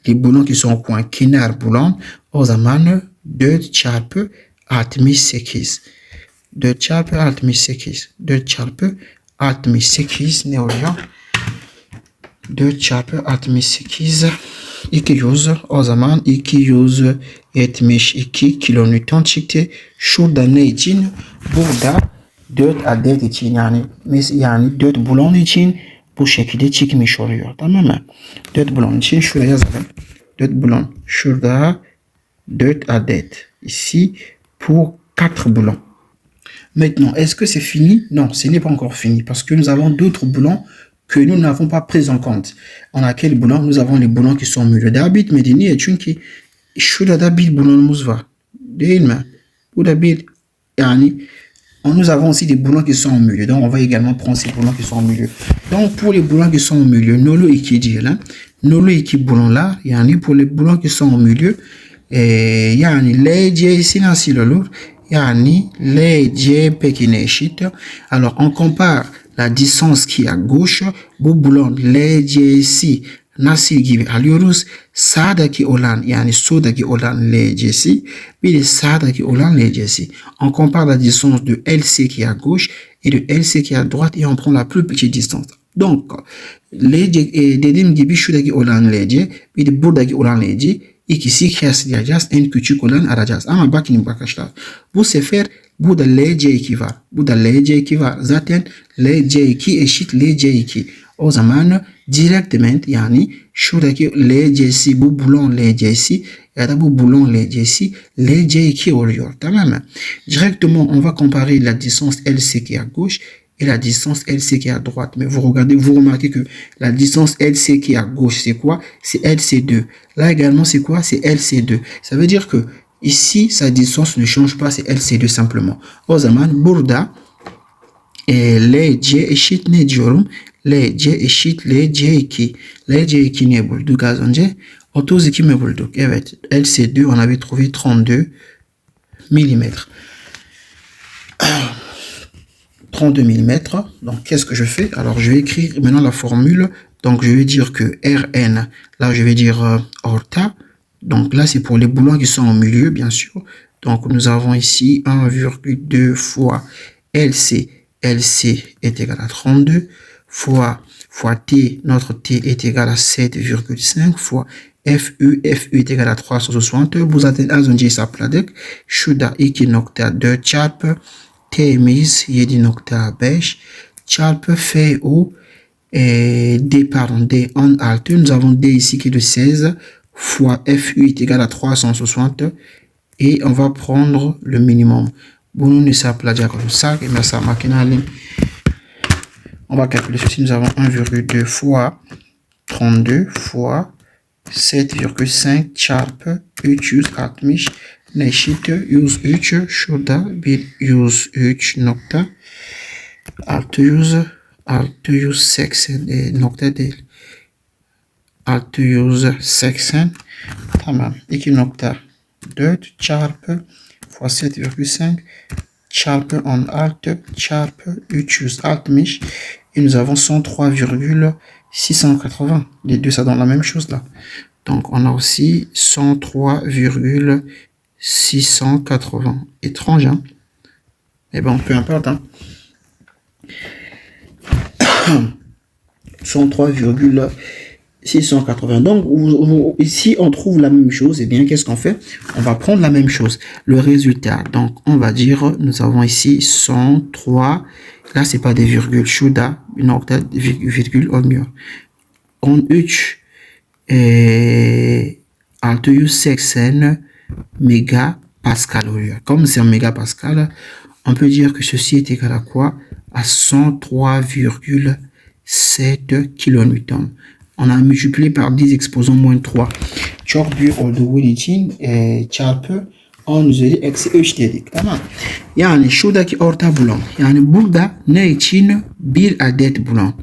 S1: les boulons qui sont au coin kenar boulon, o zaman 4 çarpı 68. 4 çarpı 68. 4 çarpı 68 ne oluyor? 4 çarpı 68 200, o zaman 272 kilonewton çıktı. Şurada ne için? Burada 4 adet için yani 4 bulon için bu şekilde çıkmış oluyor. Tamam mı? 4 bulon için şuraya yazalım. 4 bulon. Şurada 4 adet. Ici pour 4 boulons. Maintenant, est-ce que c'est fini? Non, ce n'est pas encore fini parce que nous avons d'autres boulons que nous n'avons pas pris en compte. On a quel boulon? Nous avons les boulons qui sont mühle. Dabit medeni çünkü şurada bir bulonumuz var. Değil mi? Burada bir yani nous avons aussi des boulons qui sont au milieu. Donc, on va également prendre ces boulons qui sont au milieu. Donc, pour les boulons qui sont au milieu, nolu iki diyelim. Nolu iki boulonlar, yani pour les boulons qui sont au milieu, yani LC'si nasıl olur? Yani LC pekine eşit. Alors, on compare la distance qui est à gauche. Bu boulon LC'si nasıl gibi alıyoruz? Sağdaki olan yani soldaki olan LC'si bir de sağdaki olan LC'si. On compare la distance de LC qui est à gauche et de LC qui est à droite et on prend la plus petite distance. Donc LC dediğim gibi şuradaki olan LC bir de buradaki olan LC ikisi kıyaslayacağız. En küçük olan arayacağız. Ama bakın arkadaşlar bu sefer burada LC2 var. Burada LC2 var. Zaten LC2 eşit LC2. O zaman directement yani şuradaki LC'si bu bulon LC'si ya da bu bulon LC'si LC2 oluyor. Tamam mı? Directement on va comparer la distance LC qui est à gauche et la distance LC qui est à droite. Mais vous remarquez que la distance LC qui est à gauche c'est quoi? C'est LC2. Là également c'est quoi? C'est LC2. Ça veut dire que ici sa distance ne change pas, c'est LC2 simplement. O zaman burada LC eşit ne diyorum? LC eşit LC2. LC2 ne bulduk az önce? 32 mi bulduk? Evet. LC2 on avait trouvé 32. mm. 32 mm. Donc, qu'est-ce que je fais? Alors, je vais écrire maintenant la formule. Donc, je vais dire que Rn, là, je vais dire orta. Donc, là, c'est pour les boulons qui sont au milieu, bien sûr. Donc, nous avons ici 1,2 fois LC. LC est égal à 32 fois T, notre T est égal à 7,5 fois FU est égal à 360. Vous avez un sapladek. Shuda nokta 2 chap. Temiz 7 nokta 5. Chap fait au D, pardon, D en alt. Nous avons D ici qui est de 16 fois FU est égal à 360. Et on va prendre le minimum. On va calculer ceci. Nous avons 1,2 fois 32 fois 7,5 çarpı 360 eşittir 103 şurada bir 103 nokta 680 nokta değil 680 tamam 2,4 çarpı fois 7,5 çarpı 16 çarpı 360 et nous avons 103,680. Les deux, ça donne la même chose là. Donc, on a aussi 103,680. Étrange, hein? Mais bon, peu importe, hein? 103,680. Donc, ici, on trouve la même chose. Et bien, qu'est-ce qu'on fait? On va prendre la même chose. Le résultat. Donc, on va dire, nous avons ici 103. Là, c'est pas des virgules. Shuda, une octave, virgule, au mieux. On 3 680 mégapascal. Comme c'est en mégapascal, on peut dire que ceci est égal à quoi? À 103,7 kN. On a multiplié par 10 exposant moins 3. Çok büyük olduğu için çarpı 10 üzeri eksi 3 dedik. Tamam. Yani şuradaki orta bulon. Yani burada ne için bir adet bulon.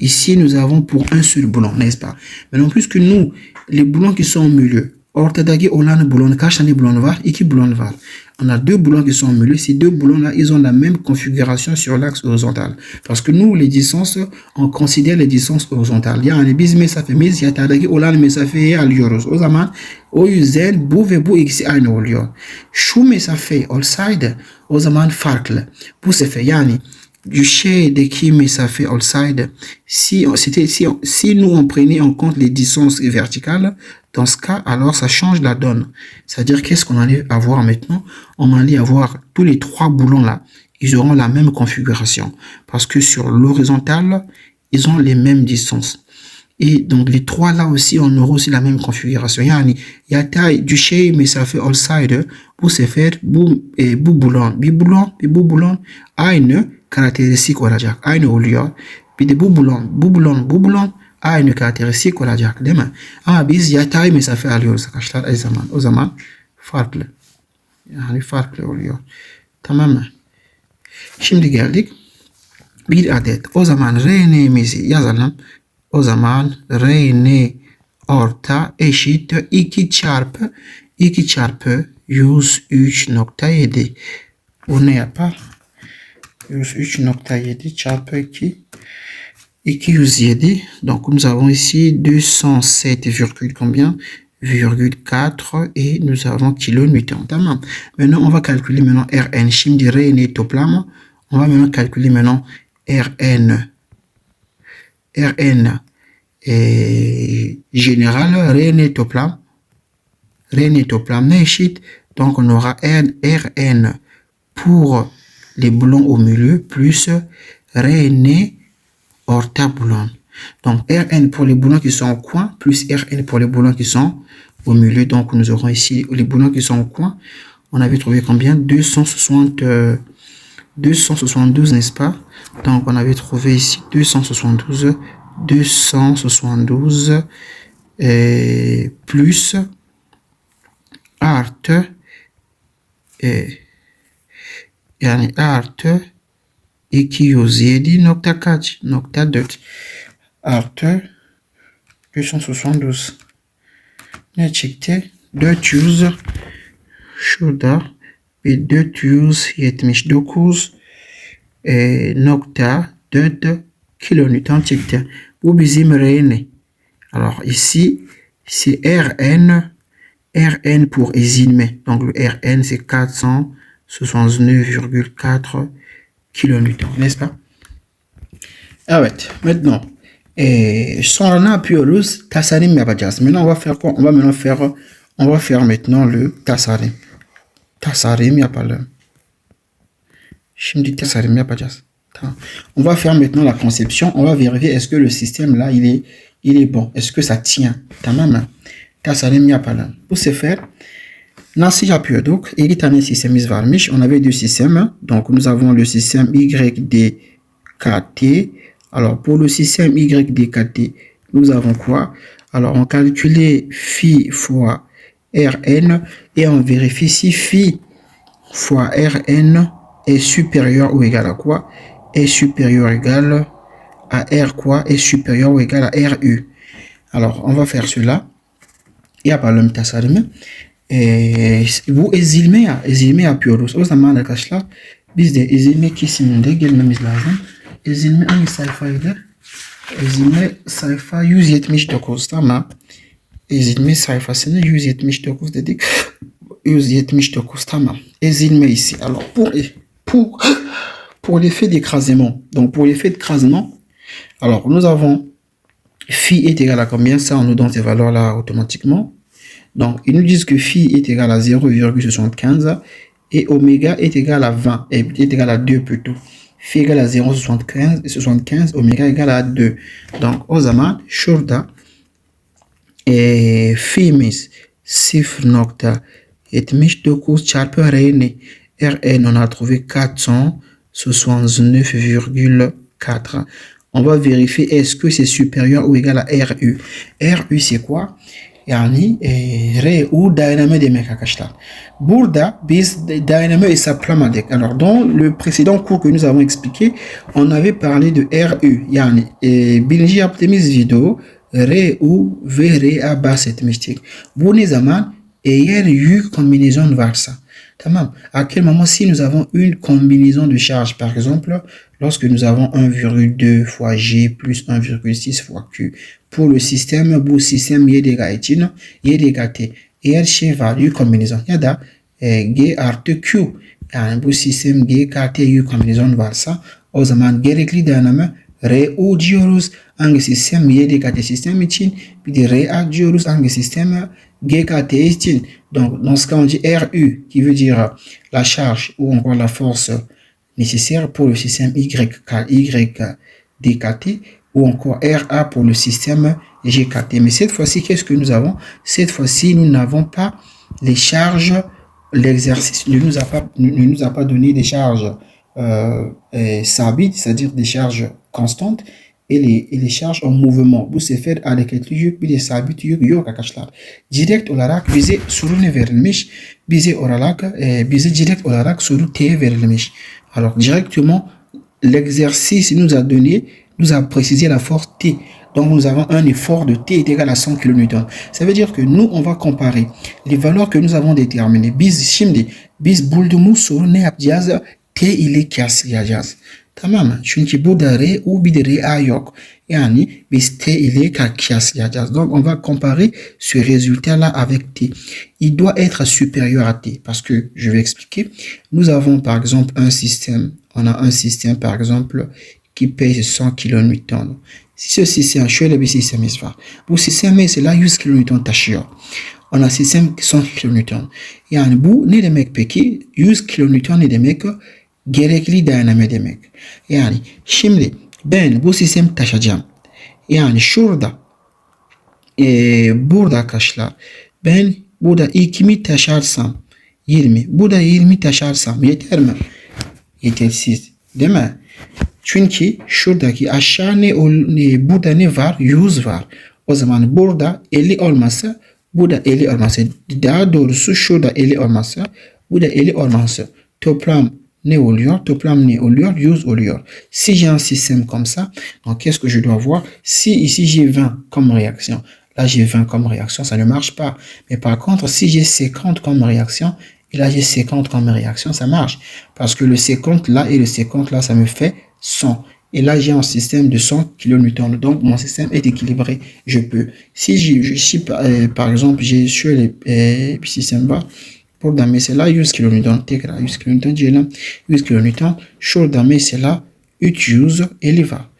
S1: Ici nous avons pour un seul boulon, n'est-ce pas? Maintenant, puisque nous, les boulons qui sont au milieu, ortadaki olan boulon, kaç tane boulon var? 2 boulon var. On a 2 boulons qui sont au milieu. Ces 2 boulons-là, ils ont la même configuration sur l'axe horizontal. Parce que nous, les distances, on considère les distances horizontales. Yani biz mesafemiz yatağdaki olan mesafeye alıyoruz. O zaman o yüzden bu ve bu ikisi aynı oluyor. Şu mesafe olsaydı o zaman farklı. Bu sefer yani du şeydeki mesafe olsaydı si nous on prenait en compte les distances verticales, dans ce cas, alors ça change la donne. C'est-à-dire qu'est-ce qu'on allait avoir maintenant? On allait avoir tous les 3 boulons là. Ils auront la même configuration. Parce que sur l'horizontale, ils ont les mêmes distances. Et donc les 3 là aussi, on aura aussi la même configuration. Yani, yatay du şey mesafe olsaydı bu sefer bu boulon aynı karakteristik olacak. Aynı oluyor. Bir de bu boulon aynı karakteristik olacak değil mi? Ama biz yatay mesafe alıyoruz arkadaşlar o zaman farklı. Yani farklı oluyor. Tamam mı? Şimdi geldik. Bir adet. O zaman R'mizi yazalım. O zaman R'n orta eşit 2 çarpı 103,7. Bu ne yapar? 103,7 çarpı 2. 207. Donc, nous avons ici 207, combien? 4 et nous avons kilonewton. Tamam. Maintenant, on va calculer maintenant Rn. Şimdi Rn toplam. On va maintenant calculer maintenant Rn. Rn général, Rn toplam. Rn toplam ne eşit. Donc, on aura Rn pour les boulons au milieu plus Rn orta boulon. Donc, Rn pour les boulons qui sont au coin, plus Rn pour les boulons qui sont au milieu. Donc, nous aurons ici les boulons qui sont au coin. On avait trouvé combien? 272, n'est-ce pas? Donc, on avait trouvé ici 272 plus art yani artı 207,4 artı 272 ne çıktı? 400 şurada ve 479 nokta 4 kilonewton çıktı. Bu bizim R'ni. Alors ici, c'est Rn. Rn pour ésilmer. Donc le Rn, c'est 469,4 kilonewtons, n'est-ce pas? Ah ouais, maintenant, sonra yapıyoruz? Tasarım yapacağız. Maintenant, on va faire quoi? On va faire maintenant le tasarım. Tasarım yapalım. Şimdi tasarım yapacağız. Tamam. On va faire maintenant la conception. On va vérifier est-ce que le système là, il est bon. Est-ce que ça tient? Tamam. Tasarım yapalım. Bu sefer nasıl yapıyorduk? İki tane sistemimiz varmış. On avait deux systèmes. Donc nous avons le système YDKT. Alors pour le système YDKT, nous avons quoi? Alors on calculait phi fois Rn et on vérifie si phi fois Rn est supérieur ou égal à quoi? Est supérieur ou égal à R quoi? Est supérieur ou égal à RU. Alors on va faire cela. Yapalım tasarımı. Bu ezilme yapıyoruz. O zaman arkadaşlar biz de ezilme kesiminde gelmemiz lazım. Ezilme hangi sayfaydı? Ezilme sayfa 179, tamam. Ezilme sayfasını 179 dedik. 179, tamam. Ezilme ici. Alors pour l'effet d'écrasement. Donc pour l'effet d'écrasement, alors nous avons phi est égal à combien? Ça on nous donne ces valeurs là automatiquement. Donc, ils nous disent que phi est égal à 0,75 et oméga est égal à 20, et est égal à 2 plutôt. Phi égale à 0,75, oméga égale à 2. Donc, o zaman şurada phi'miz 0,79 çarpı R'ni. Rn, on a trouvé 469,4. On va vérifier est-ce que c'est supérieur ou égal à RU. RU, c'est quoi? Yani RU dynamo demek arkadaşlar. Burada biz dynamo hesaplamadık. Alors dans le précédent cours que nous avons expliqué, on avait parlé de RU. Yani birinci yaptığımız video RU ve RA bahsetmiştik. Bu ne zaman? Eğer yük kombinaison varsa. Tamam. À quel moment si nous avons une combinaison de charges, par exemple, lorsque nous avons 1,2 fois G plus 1,6 fois Q. Pour le système, bu système Y için Y T. Eğer şey var, yük kombinaison ya da G artı Q. Yani bu sistem G T yük kombinaison varsa o zaman gerekli dayanımı RU diyoruz. Hangi sistem? Y T sistem için. Bir de RA diyoruz. Hangi sistem? GKT için. Donc, dans ce cas, on dit RU, qui veut dire la charge ou encore la force nécessaire pour le système YDKT ou encore RA pour le système GKT. Mais cette fois-ci, qu'est-ce que nous avons? Cette fois-ci, nous n'avons pas les charges, l'exercice ne nous a pas donné des charges sabites, c'est-à-dire des charges constantes, et les charges en mouvement. Bu sefer hareketli yük bir de sabit yük yok arkadaşlar. Direkt olarak bize soru ne verilmiş? Bize direkt olarak soru T verilmiş. Alors directement l'exercice nous a précisé la force T. Donc nous avons un effort de T est égal à 100 kN. Ça veut dire que nous on va comparer les valeurs que nous avons déterminées. Biz bulduğumuz soru ne yapacağız? T ile kıyaslayacağız. Tamam. Çünkü burada R ou bir de RA yok. Yani biz T ile kıyaslayacağız. Donc on va comparer ce résultat là avec T. Il doit être supérieur à T parce que je vais expliquer. Nous avons par exemple un système. On a un système par exemple qui pèse 100 kN. Si ce système, şöyle bir sistemimiz var. Bu sistem mesela 100 kN taşıyor. On a sistem 100 kN. Yani bu ne demek peki? 100 kN ne demek? Gerekli dayanama demek. Yani şimdi ben bu sistemi taşıyacağım. Yani şurada burada arkadaşlar ben burada 2'mi taşarsam 20. Burada 20 taşarsam yeter mi? Yetersiz. Değil mi? Çünkü şuradaki aşağı burada ne var? 100 var. O zaman burada 50 olmasa burada 50 olmasa. Daha doğrusu şurada 50 olmasa burada 50 olmasa. Toplam ne oluyor? Toplam ne oluyor? 100 oluyor. Si j'ai un système comme ça, donc qu'est-ce que je dois voir? Si ici j'ai 20 comme réaction, là j'ai 20 comme réaction, ça ne marche pas. Mais par contre, si j'ai 50 comme réaction, Et là, j'ai 50 comme réaction, ça marche. Parce que le 50 là et le 50 là, ça me fait 100. Et là, j'ai un système de 100 kN. Donc, mon système est équilibré. Je peux. Si par exemple, j'ai sur les systèmes bas, pour damer, c'est là, use kN. Use kN, j'ai là, use kN. Sur damer, c'est là, use elevar.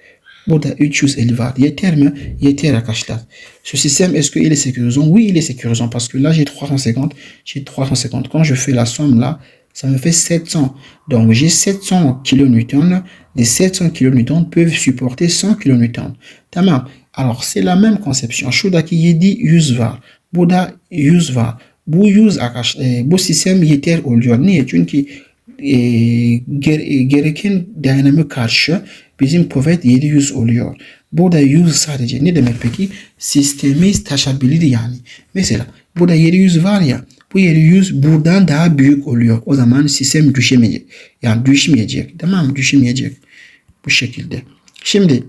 S1: Burada 300 elevar yeter mi? Yeter arkadaşlar. Ce système, est-ce qu'il est sécurisant? Oui, il est sécurisant parce que là, j'ai 350. J'ai 350. Quand je fais la somme là, ça me fait 700. Donc, j'ai 700 kN. Les 700 kN peuvent supporter 100 kN. Tamam. Alors, c'est la même conception. Şuradaki 7 100 var. Burada 100 var. Bu sistem yeter oluyor. Niye? Çünkü gereken dayanıma karşı bizim kuvvet 700 oluyor. Burada 100 sadece ne demek peki? Sistemimiz taşabilir yani. Mesela burada 700 var ya, bu 700 buradan daha büyük oluyor. O zaman sistem düşemeyecek. Yani düşmeyecek. Tamam mı? Düşmeyecek. Bu şekilde. Şimdi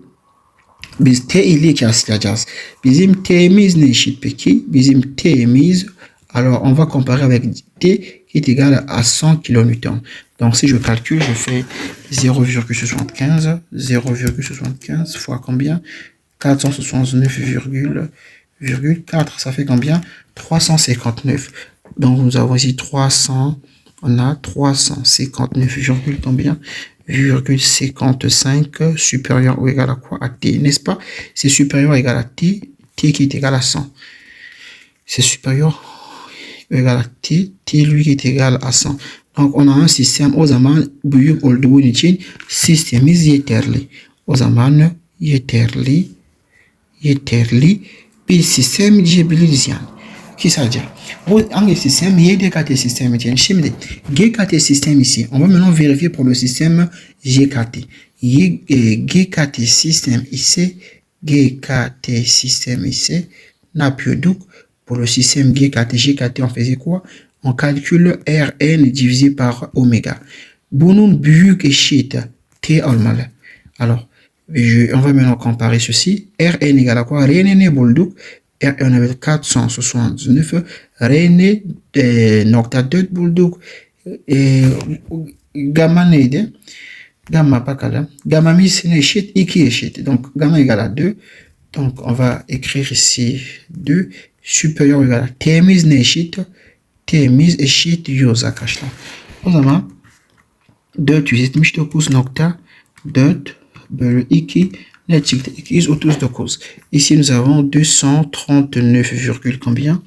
S1: biz T ile kıyaslayacağız. Bizim T'miz ne eşit peki? Bizim T'miz, alors on va comparer avec T qui est égal à 100 kN. Donc si je calcule, je fais 0,75, 0,75 fois combien? 469,4, ça fait combien? 359. Donc nous avons ici 300, on a 359, combien? 55 supérieur ou égal à quoi? À T, n'est-ce pas? C'est supérieur ou égal à T, T qui est égal à 100. C'est supérieur ou égal à T, T lui qui est égal à 100. Donc on a un système o zaman büyük olduğu için sistemimiz yeterli. O zaman yeterli bir sistem diyebiliriz yani. Kısaca. Bu hangi sistem? YDKT sistem için. Şimdi GKT sistem ici. On va maintenant vérifier pour le système GKT. GKT système ici. Ne yapıyorduk? Pour le système GKT, on faisait quoi? On calcule Rn divisé par oméga. Bunun büyük eşit T olmalı. Alors, on va maintenant comparer ceci. Rn égale à quoi? Rn ne bulduk? Rn avait 469. Rn nokta 4 bulduk. Gamma neydi? Gamma bakalım. Gamma'miz ne eşit? 2 eşit. Donc, gamma égale à 2. Donc, on va écrire ici 2. Supérieur égale à T'miz ne eşit? T'miz eşit 100 arkadaşlar. O zaman 479.4 bölü 2 ne çıktı? 239. Ici nous avons 239, combien?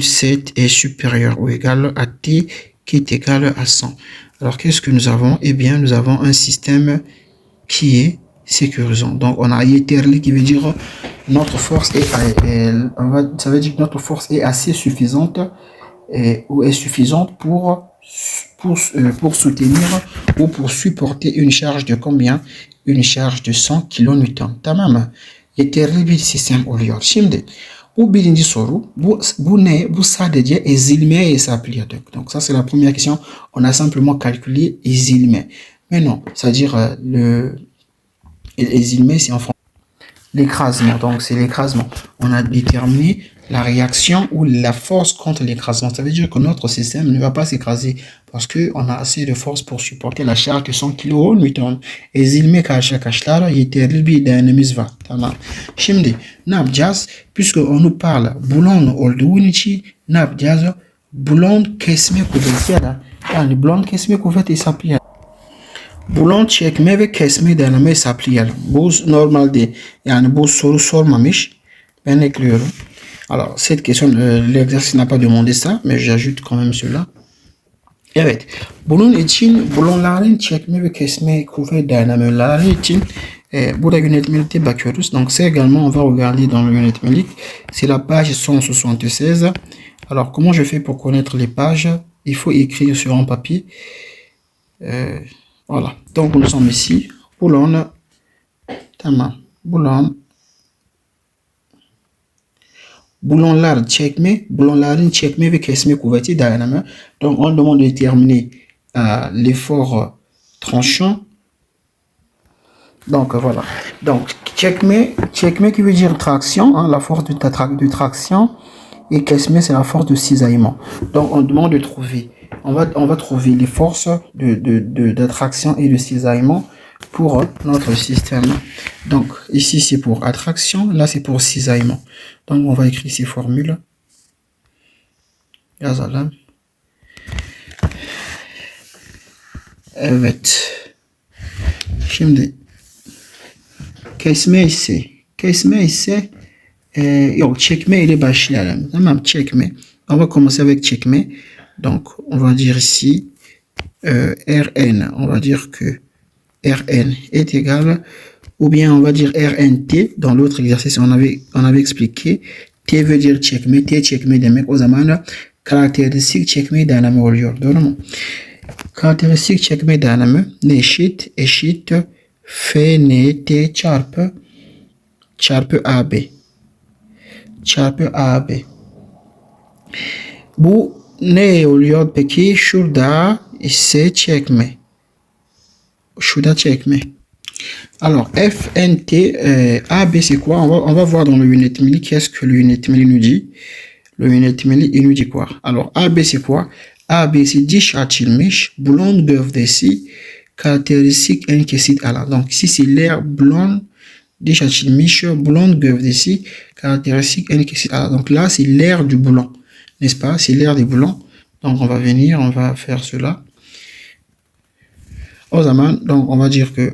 S1: 7 est supérieur ou égal à T qui est égal à 100. Alors qu'est-ce que nous avons? Eh bien nous avons un système qui est sécurisant. Donc on a yeterli qui veut dire notre force est, ça veut dire que notre force est assez suffisante ou est suffisante pour soutenir ou pour supporter une charge de combien? Une charge de 100 kN. Tamam. Yeterli bir sistem oluyor. Şimdi bu birinci soru. Bu ne? Bu sadece ezilmeye hesaplıyorduk. Donc ça c'est la première question. On a simplement calculé ezilme. Mais non, c'est-à-dire ezilme c'est en français. L'écrasement, donc c'est l'écrasement. On a déterminé la réaction ou la force contre l'écrasement. Ça veut dire que notre système ne va pas s'écraser parce qu'on a assez de force pour supporter la charge de 100 kN. Ezilme karşı arkadaşlar yeterli bir dayanımız var. Tamam. Şimdi ne yapacağız? Puisque on nous parle bulon olduğu için ne yapacağız? Bulon kesme kuvveti ya da yani bulon kesme kuvveti hesaplayalım. Bulon çekme ve kesme dayanımı hesaplayalım. Bu normalde yani bu soru sormamış. Ben ekliyorum. Alors, cette question, l'exercice n'a pas demandé ça, mais j'ajoute quand même cela. Evet, bunun için bulonların çekme ve kesme kuvvet dayanımları için burada yönetmelikte bakıyoruz. Donc, c'est également, on va regarder dans le yönetmelik. C'est la page 176. Alors, comment je fais pour connaître les pages? Il faut écrire sur un papier. Voilà, donc nous sommes ici. Bulon, tamam, bulon. Bulonların çekme ve kesme kuvveti dayanımı. Donc on demande de déterminer l'effort tranchant. Donc voilà. Donc çekme qui veut dire traction, hein, la force de traction. et Kesmet, c'est la force de cisaillement. Donc, on demande de trouver, on va trouver les forces d'attraction et de cisaillement pour notre système. Donc, ici, c'est pour attraction, là, c'est pour cisaillement. Donc, on va écrire ces formules. Yazalam. Evet. Şimdi kesme ise yok, çekme ile başlayalım. Tamam, çekme. On va commencer avec çekme. Donc, on va dire ici Rn. On va dire que Rn est égal, ou bien on va dire Rnt. Dans l'autre exercice, on avait expliqué. T veut dire çekme. T çekme demek. O zaman karakteristik çekme dönemi oluyor. Doğru mu? Karakteristik çekme dönemi ne eşit? Eşit Fnt çarpı AB. Çarpı AB. Bu ne oluyor peki? Şurada ise çekme. Şurada çekme. Alors, FNT, AB, c'est quoi? On va voir dans le unit milli qu'est-ce que le unit milli nous dit. Le unit milli, il nous dit quoi? Alors, AB, c'est quoi? AB, c'est diş açılmış, blonde gövdesi, karakteristik en kesit alan. Donc, ici, c'est l'air blonde, diş açılmış, blonde gövdesi, karakteristik en kesit alan. Donc, là, c'est l'air du boulon, n'est-ce pas? C'est l'air du boulon. Donc, on va venir, on va faire cela. O zaman, donc on va dire que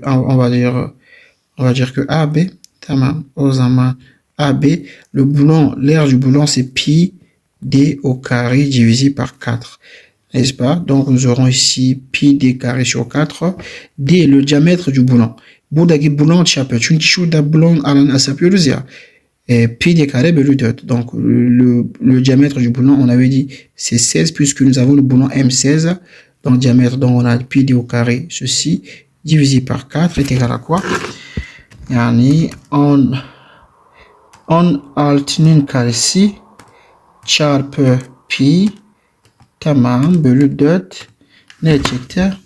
S1: AB, tamam. O zaman AB, le boulon, l'air du boulon, c'est pi d au carré divisé par 4, n'est-ce pas? Donc nous aurons ici pi d carré sur 4. D, le diamètre du boulon. Buradaki boulon çapı. Çünkü şurada boulon alanı sapıyoruz ya. Pi d carré bölü 4. Donc le diamètre du boulon, on avait dit c'est 16 puisque nous avons le boulon M16. Donc diamètre, donc on a pi d au carré, ceci, divisé par 4 est égal à quoi? Yani 16'nin karesi çarpı pi, tamam, bölü 4 ne çıktı?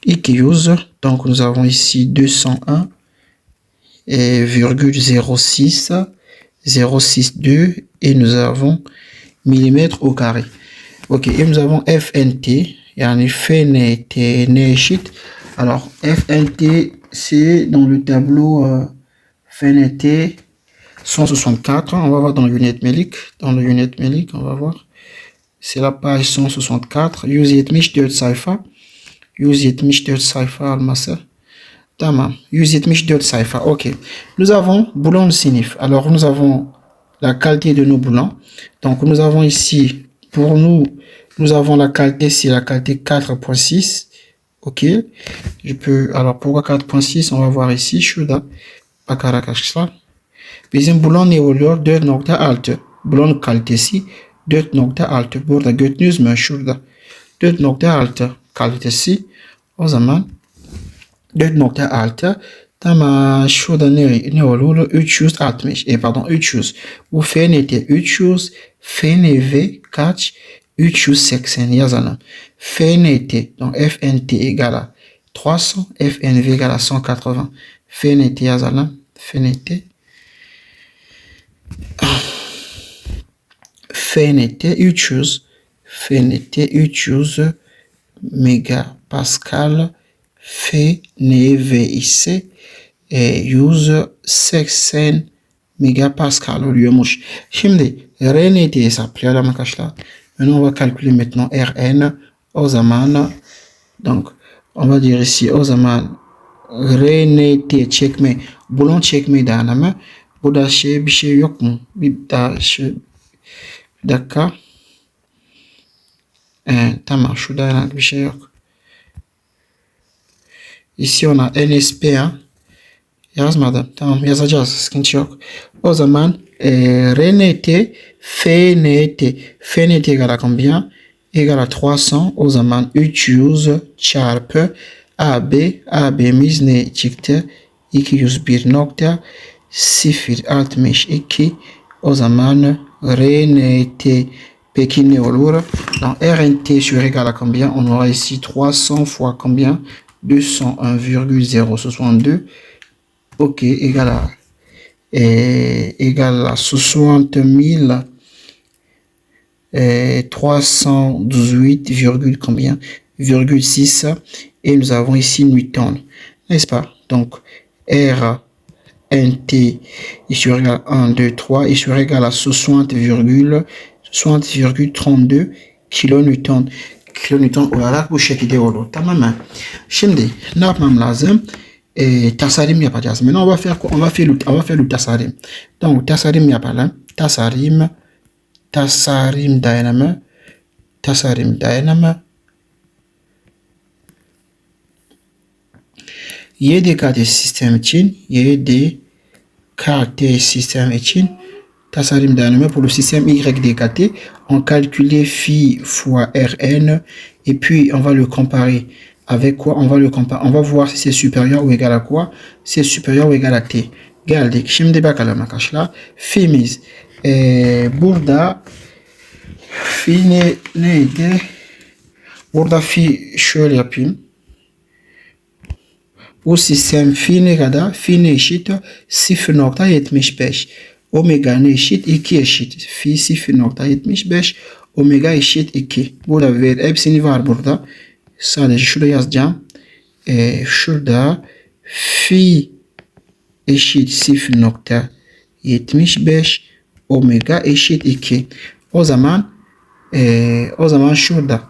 S1: 200. Donc nous avons ici 201,06 et nous avons millimètres au carré. Ok, et nous avons FNT. Yani FNT ne eşit. Alors FNT, c'est dans le tableau FNT 164. On va voir dans le unit melik. Dans le unit melik, on va voir. C'est la page 164. 174 sayfa. 174 sayfa alması. Tamam. 174 sayfa. Ok. Nous avons boulon sinif. Alors nous avons la qualité de nos boulons. Donc nous avons ici, pour nous avons la qualité, c'est la qualité 4.6. Ok. Je peux, alors pourquoi 4.6? On va voir ici. Şurada bakar arkadaşlar. Bizim boulon ne oluyor? 4.6. Boulon kalitesi 4.6. Burada gördünüz mü? Şurada 4.6 kalitesi. O zaman 4.6. Tamam. Şurada ne oluyor? 360. Pardon, 300. Bu FNT 300. FNV kaç? 380 yazalım. FNT, donc FNT égale à 300, FNV égale à 180. FNT yazalım. FNT 300. FNT 300 megapascal. FNV ise 180 megapascal oluyormuş. Şimdi RNT hesaplayalım arkadaşlar. Maintenant, on va calculer maintenant Rn o zaman. Donc, on va dire ici o zaman RNT çekme, boulon çekme dönemi. Burada bir şey yok mu? Bir dakika. Tamam, şurada bir şey yok. Ici on a NSP. Yazmadım. Tamam, yazacağız. Sıkıntı yok. O zaman RNT, FNT égale à combien? Égale à 300. O zaman 300 çarpı AB'miz ne çıktı? 201.062. O zaman RNT peki ne olur? Donc RNT sur égale à combien? On aura ici 300 fois combien? 201,062. Ok, égale à 60 000 318, combien, virgule 6, et nous avons ici Newton, n'est-ce pas? Donc, R NT est sur égal à 1, 2, 3 est sur égal à 60,32 kilonewton. Kilonewton olarak bu şekilde olur. Tamam mı? Şimdi ne yapmam lazım? Tasarım yapacağız. Maintenant on va faire quoi? On va faire le tasarım. Donc tasarım yapalım. Tasarım dayanımı. YDKT sistem için tasarım dayanımı pour le système YDKT, on calcule phi fois Rn et puis on va le comparer avec quoi? On va voir si c'est supérieur ou égal à quoi? C'est supérieur ou égal à t. Geldik. Şimdi bakalım arkadaşlar. Fi'miz burada fi neydi? Burada fi şöyle yapayım. Bu sistem fi ne kadar? Fi ne eşit? 0.75. Omega ne eşit? 2 eşit. Fi 0.75. Omega eşit 2. Burada hepsini var burada. Sadece şurada yazacağım. Şurada fi eşit 0.75. Omega eşit 2. O zaman şurada.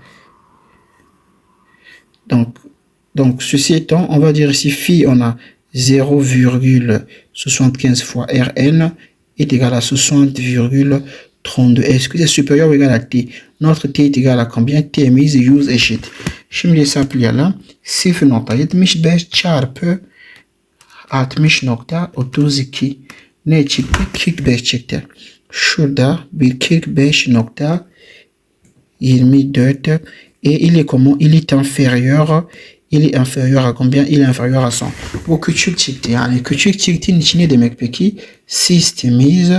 S1: Donc, ceci étant, on va dire ici phi, on a 0,75 fois Rn est égal à 60,32. Est-ce que c'est supérieur ou égal à t? Notre t est égal à combien? T'imiz 100 eşit. Şimdi hesaplayalım. 0.75 çarpı 60.32 ne çıktı? 45 çıktı. Şurada bir 45.24 et il est comment? Il est inférieur à combien? Il est inférieur à 100. Bu küçük çıktı. Yani küçük çıktığın için ne demek peki? Sistemimiz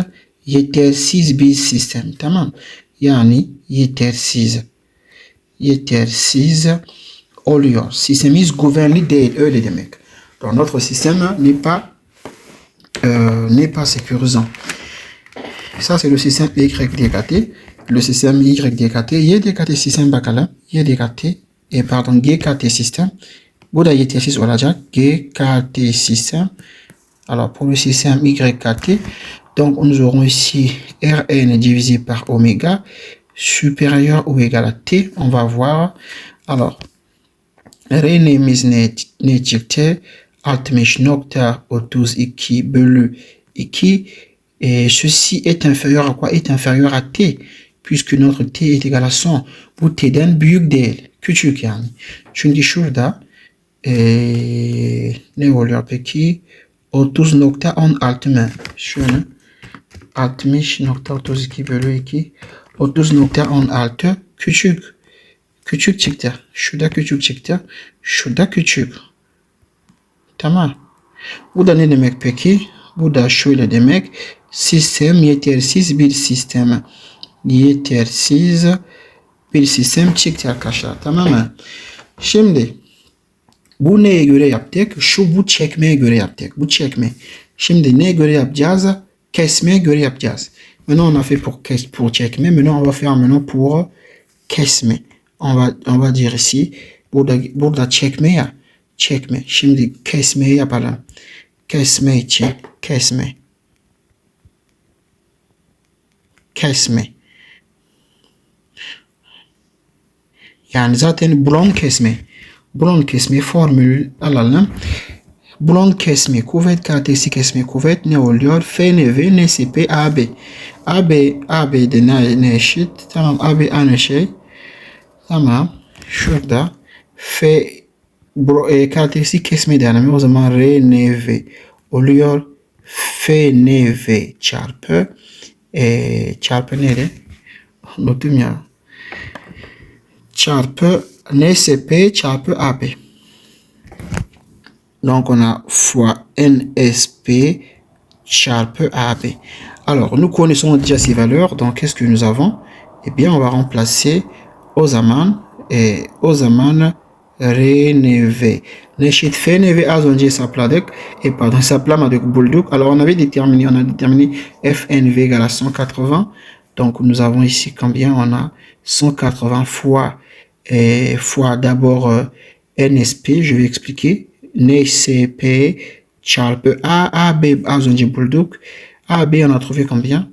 S1: yetersiz bir sistem. Tamam. Yani yetersiz oluyor. Sistemimiz güvenli değil. Öyle demek. Donc notre système n'est pas sécurisant. Ça c'est le système YDKT. Le système YDKT. YDKT système bakalım. GKT système. Bu da yetersiz olacak. GKT système. Alors pour le système YKT, donc nous aurons ici Rn divisé par oméga supérieur ou égal à T. On va voir. Alors R'miz ne çıktı? 60.32 bölü 2. Et ceci est inférieur à quoi? Est inférieur à T. Puisque notre T est égal à 100. Bu T'den büyük değil. Küçük yani. Çünkü şurada ne oluyor peki? 30.16 mı? Şöyle 60.32 bölü 2 30.16 küçük çıktı. Şurada küçük çıktı. Şurada küçük. Tamam. Bu da ne demek peki? Bu da şöyle demek. Sistem yetersiz bir sistem. Yetersiz bir sistem çıktı arkadaşlar. Tamam mı? Şimdi bu neye göre yaptık? Bu çekmeye göre yaptık. Bu çekme. Şimdi neye göre yapacağız? Kesmeye göre yapacağız. Maintenant on a fait pour çekme. Maintenant on va faire pour kesme. On va dire ici. Burada çekme ya. Çekme. Şimdi kesmeyi yapalım. Kesme için. Kesme. Yani zaten blon kesme formülü alalım. Blon kesme kuvvet katesi kesme kuvvet ne oluyor? FNV NSP AB. AB'de ne eşit? Tamam, AB aynı şey. Tamam. Şurada katesi kesme dayanımı, o zaman RNV oluyor. FNV çarpı neydi? Unuttum ya. Çarpı NSP çarpı AB. Donc on a fois NSP çarpı AB. Alors nous connaissons déjà ces valeurs. Donc qu'est-ce que nous avons? Eh bien on va remplacer o zaman RNV. Neşit FNV az önce hesapladık. Hesaplamadık bulduk. Alors on a déterminé FNV égale à 180. Donc, nous avons ici combien? On a 180 fois d'abord NSP, je vais expliquer. NSP, Charles A, B, A, Bulldog. A, B, on a trouvé combien?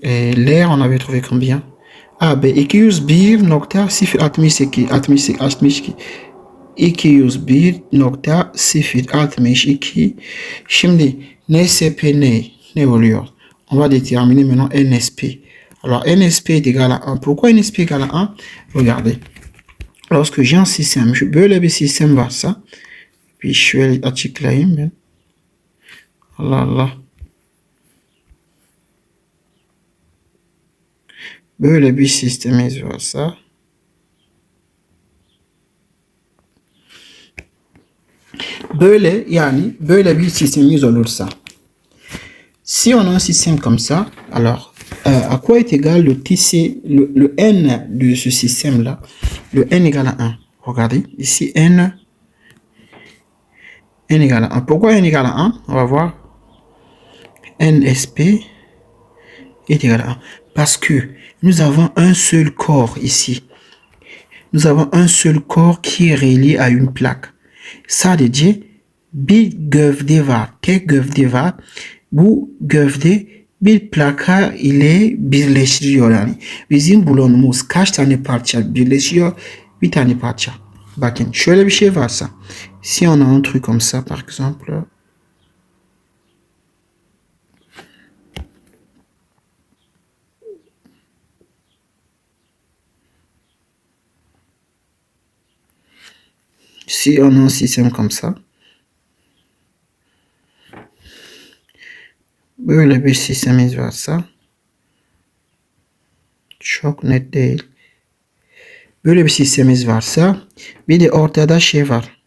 S1: Et l'air, on avait trouvé combien? A, B, 201 nokta 062 201 nokta 062. Şimdi NSP ne oluyor? On va déterminer maintenant NSP. Alors, NSP est égal à 1. Pourquoi NSP est égal à 1? Regardez. Lorsque j'ai un système, böyle bir sistem varsa, bir şöyle açıklayayım ben. Allah Allah. Böyle bir sistemimiz varsa, böyle yani böyle bir système olursa, si on a un système comme ça, alors à quoi est égal le TC, le N de ce système-là? Le N égale à 1. Regardez, ici N égale à 1. Pourquoi N égale à 1? On va voir. NSP est égal à 1. Parce que nous avons un seul corps ici. Nous avons un seul corps qui est relié à une plaque. Sadece bir gövde var. Tek gövde var. Bu gövde bir plaka ile birleştiriyor yani. Bizim bloğumuz kaç tane parça birleşiyor? Bir tane parça. Bakın şöyle bir şey varsa. Si on a un truc comme ça par exemple. Si on a un système comme ça. Böyle bir sistemimiz varsa. Çok net değil. Böyle bir sistemimiz varsa. Bir de ortada şey var.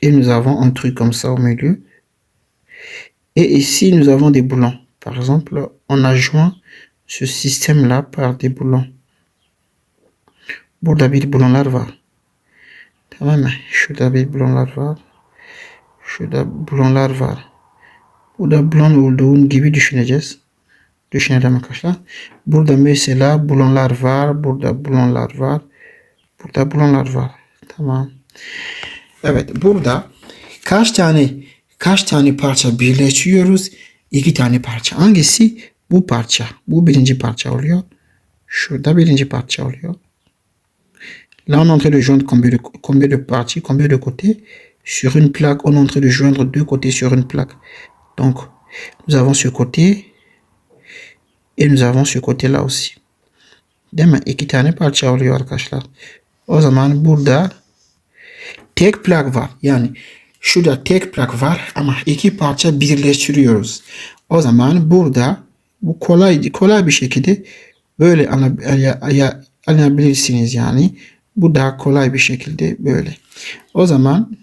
S1: Et nous avons un truc comme ça au milieu. Et ici, nous avons des boulons. Par exemple, on a joint ce système-là par des boulons. Burada bir boulonlar var. Tamam mı? Şurada bir boulonlar var. Şurada boulonlar var. Burada boulon olduğun gibi düşüneceğiz. Düşünelim arkadaşlar. Burada mesela boulonlar var. Burada boulonlar var. Burada boulonlar var. Tamam. Evet, burada kaç tane parça birleştiriyoruz? 2 tane parça. Hangisi? Bu parça. Bu birinci parça oluyor. Şurada birinci parça oluyor. Là, on est en train de joindre combien de parties, combien de côtés? Sur une plaque, on est en train de joindre 2 côtés sur une plaque. Donc, nous avons ce côté et nous avons ce côté-là aussi. Değil mi? 2 tane parça oluyor arkadaşlar. O zaman burada tek plak var. Yani şurada tek plak var ama 2 parça birleştiriyoruz. O zaman burada bu kolay bir şekilde böyle anlayabilirsiniz yani. Bu daha kolay bir şekilde böyle. O zaman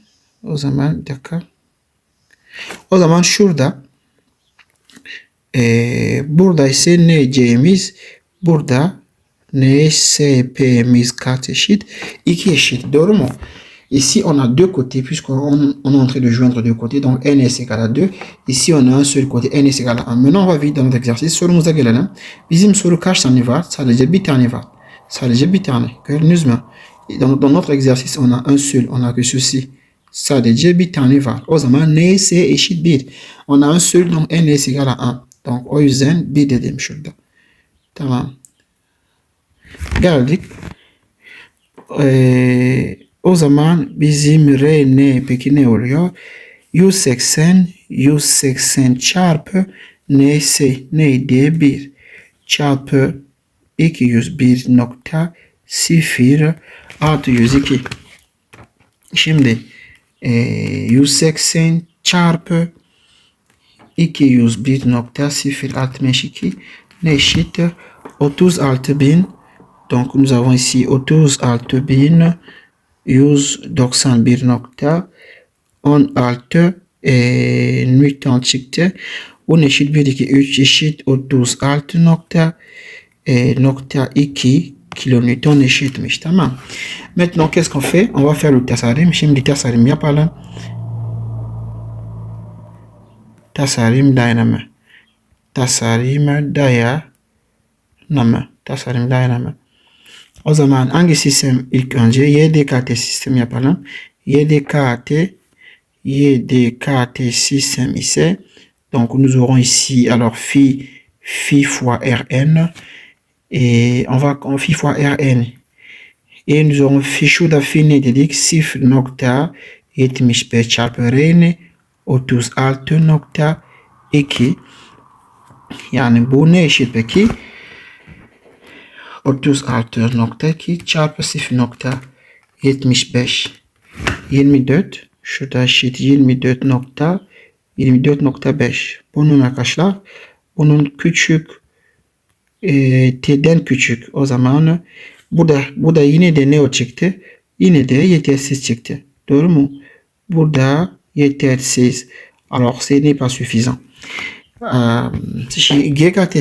S1: bir dakika. O zaman şurada burada ise NC'miz, burada NSP'miz kaç eşit? 2 eşit. Doğru mu? Ici, on a 2 côtés, puisqu'on est en train de joindre 2 côtés. Donc, n est égal à 2. Ici, on a un seul côté. N est égal à 1. Maintenant, on va vite dans notre exercice. Sorumuza gelelim. Bizim soru kaç tane var? Sadece bir tane var. Sadece bir tane. Gördünüz mü? Dans notre exercice, on a un seul. On a que ceci. Sadece bir tane var. O zaman n ise eşit 1. On a un seul, donc n est égal à 1. Donc, o yüzden 1 dedim şurada. Tamam. Geldik. O zaman bizim Rn peki ne oluyor? 180 çarpı ns neydi? 1 çarpı 201.0 artı 102. Şimdi 180 çarpı 201.062 ne eşittir? 36.000. Donc nous avons ici 36.191.16 Newton çıktı. 10 eşit 1, 2, 3 eşit 36.2 kilonewton eşitmiş. Tamam. Maintenant qu'est-ce qu'on fait? On va faire le tasarım. Şimdi tasarım yapalım. Tasarım dayanımı. tasarım dayanımı. Tasarım dayanımı. O zaman hangi sistem ilk önce? YDKT sistem yapalım. YDKT système ici. Donc, nous aurons ici, alors, phi fois Rn. Et on va, phi fois Rn. Et nous aurons phi şurada phi ne dedik? 0.75 çarpı Rn 36.2. Yani bu ne eşit peki? 36.2 çarpı 0.75 24. Şurada eşit 24.5. Bunun arkadaşlar, bunun küçük t'den küçük. O zaman burada yine de ne o çıktı? Yine de yetersiz çıktı. Doğru mu? Burada yetersiz. Alors ce n'est pas suffisant. GKT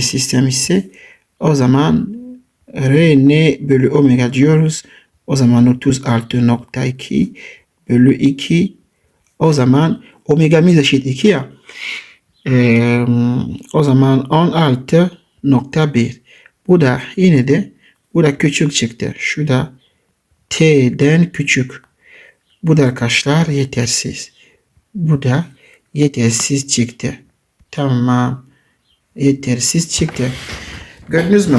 S1: sistem ise o zaman Rn bölü omega diyoruz. O zaman 36.2 bölü 2. O zaman omega'miz eşit 2 ya. O zaman 16.1. Bu da yine de bu da küçük çıktı. Şu da t'den küçük. Bu da arkadaşlar yetersiz. Bu da yetersiz çıktı. Tamam. Yetersiz çıktı. Gördünüz mü?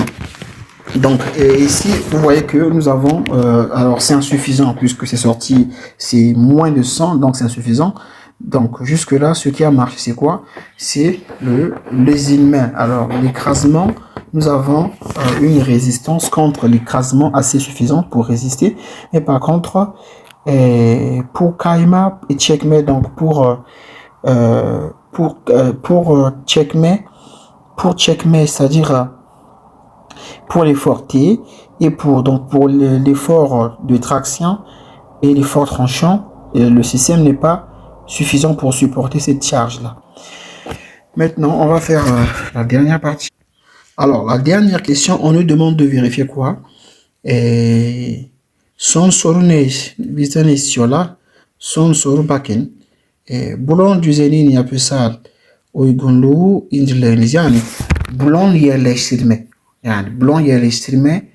S1: Donc ici, vous voyez que nous avons, alors c'est insuffisant puisque c'est sorti, c'est moins de 100, donc c'est insuffisant. Donc jusque là, ce qui a marché, c'est quoi? C'est l'ésilement. Alors l'écrasement, nous avons une résistance contre l'écrasement assez suffisante pour résister. Mais par contre, pour Kaima et Checkmate, donc pour Checkmate, c'est-à-dire pour l'effort T et pour l'effort de traction et l'effort tranchant, le système n'est pas suffisant pour supporter cette charge là. Maintenant, on va faire la dernière partie. Alors, la dernière question, on nous demande de vérifier quoi? Son sorun bizden istiyorlar. Son soru bakın. Bulon düzeninin yapısal uygunluğu inceleriniz. Yani bulon yerleştirme. Yani blon yerleştirme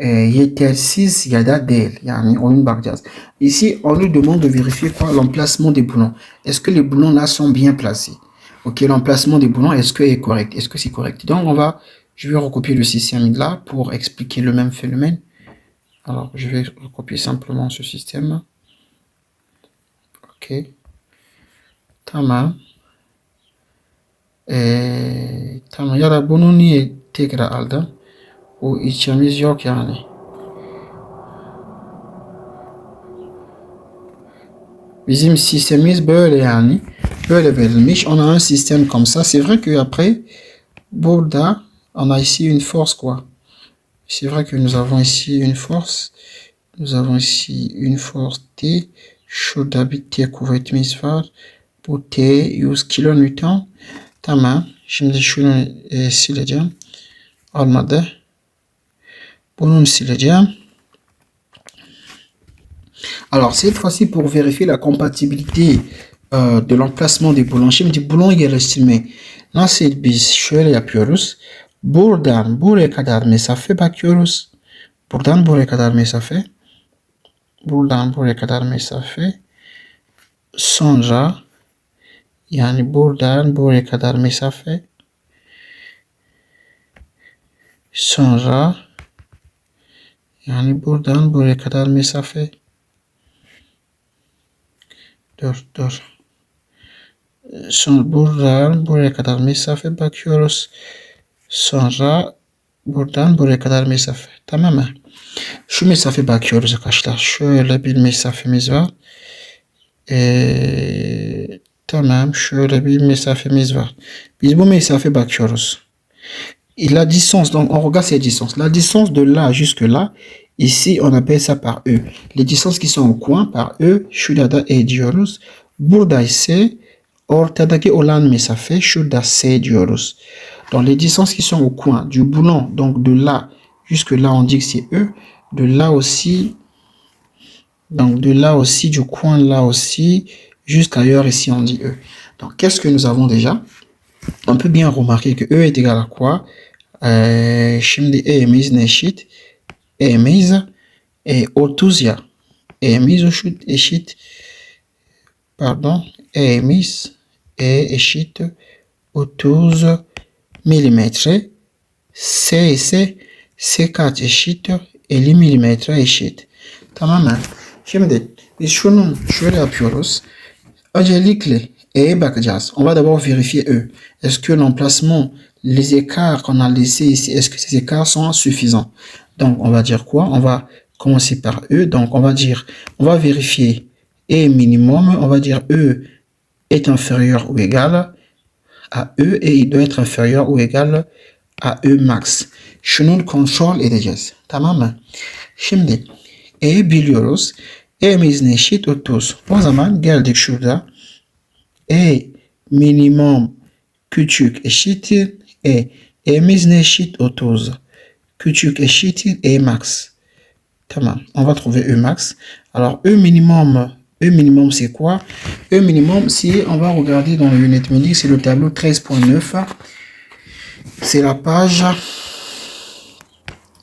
S1: yetersiz ya da değil. Yani onu bakacağız. Ici, on nous demande de vérifier quoi? L'emplacement des boulons. Est-ce que les boulons là sont bien placés? Ok, l'emplacement des boulons, est-ce que est correct? Est-ce que c'est correct? Donc, je vais recopier le système là pour expliquer le même phénomène. Alors, je vais recopier simplement ce système. Ok. Tamam. Tamam. Ya da bunu niye tekrar aldım? O içimiz yok yani. Bizim sistemimiz böyle yani. Böyle verilmiş. On a un système comme ça. C'est vrai que après, burada, on a ici une force quoi. C'est vrai que nous avons ici une force. Nous avons ici une force T. Şurada bir T kuvvetimiz var. Bu T 100 kilonewton. Tamam. Şimdi şunu sileceğim. Olmadı. Bunu sileceğim. Alors, cette fois-ci, pour vérifier la compatibilité de l'emplacement des boulons. Şimdi boulon yerleştirme nasıl biz şöyle yapıyoruz. Buradan buraya kadar mesafe bakıyoruz. Buradan buraya kadar mesafe. Buradan buraya kadar mesafe. Sonra yani buradan buraya kadar mesafe. Sonra yani buradan buraya kadar mesafe. Dur. Sonra buradan buraya kadar mesafe bakıyoruz. Sonra buradan buraya kadar mesafe. Tamam mı? Şu mesafe bakıyoruz arkadaşlar. Şöyle bir mesafemiz var. Tamam. Şöyle bir mesafemiz var. Biz bu mesafe bakıyoruz. Et la distance, donc on regarde ces distances. La distance de là jusque là, ici on appelle ça par E. Les distances qui sont au coin par E, şurada E diyoruz. Burada ise ortadaki olan mesafe şurada C diyoruz. Donc les distances qui sont au coin du boulon, donc de là jusque là on dit que c'est E. De là aussi Donc, de là aussi, du coin là aussi, jusqu'ailleurs, ici, on dit E. Donc, qu'est-ce que nous avons déjà? On peut bien remarquer que E est égal à quoi? Şimdi E'miz eşit. E'miz et 30 ya. E'miz eşit. Pardon. E'miz eşit 30 milimetre. S ise S kaç eşit? 50 milimetre eşit. Tamamen. Şimdi biz şöyle yapıyoruz. Öncelikle E'ye bakacağız. On va d'abord vérifier E. Est-ce que l'emplacement, les écarts qu'on a laissés ici, est-ce que ces écarts sont suffisants? Donc, on va dire quoi? On va commencer par E. Donc, on va vérifier E minimum. On va dire E est inférieur ou égal à E et il doit être inférieur ou égal à E max. Şunun kontrol edeceğiz. Tamam mı? Şimdi E'yi biliyoruz. E'miz eşit 30. O zaman geldik şurada. E minimum küçük eşittir E. E'miz eşit 30. Küçük eşittir E max. Tamam. On va trouver E max. Alors E minimum c'est quoi? E minimum, si on va regarder dans le unit medic, c'est le tableau 13.9. C'est la page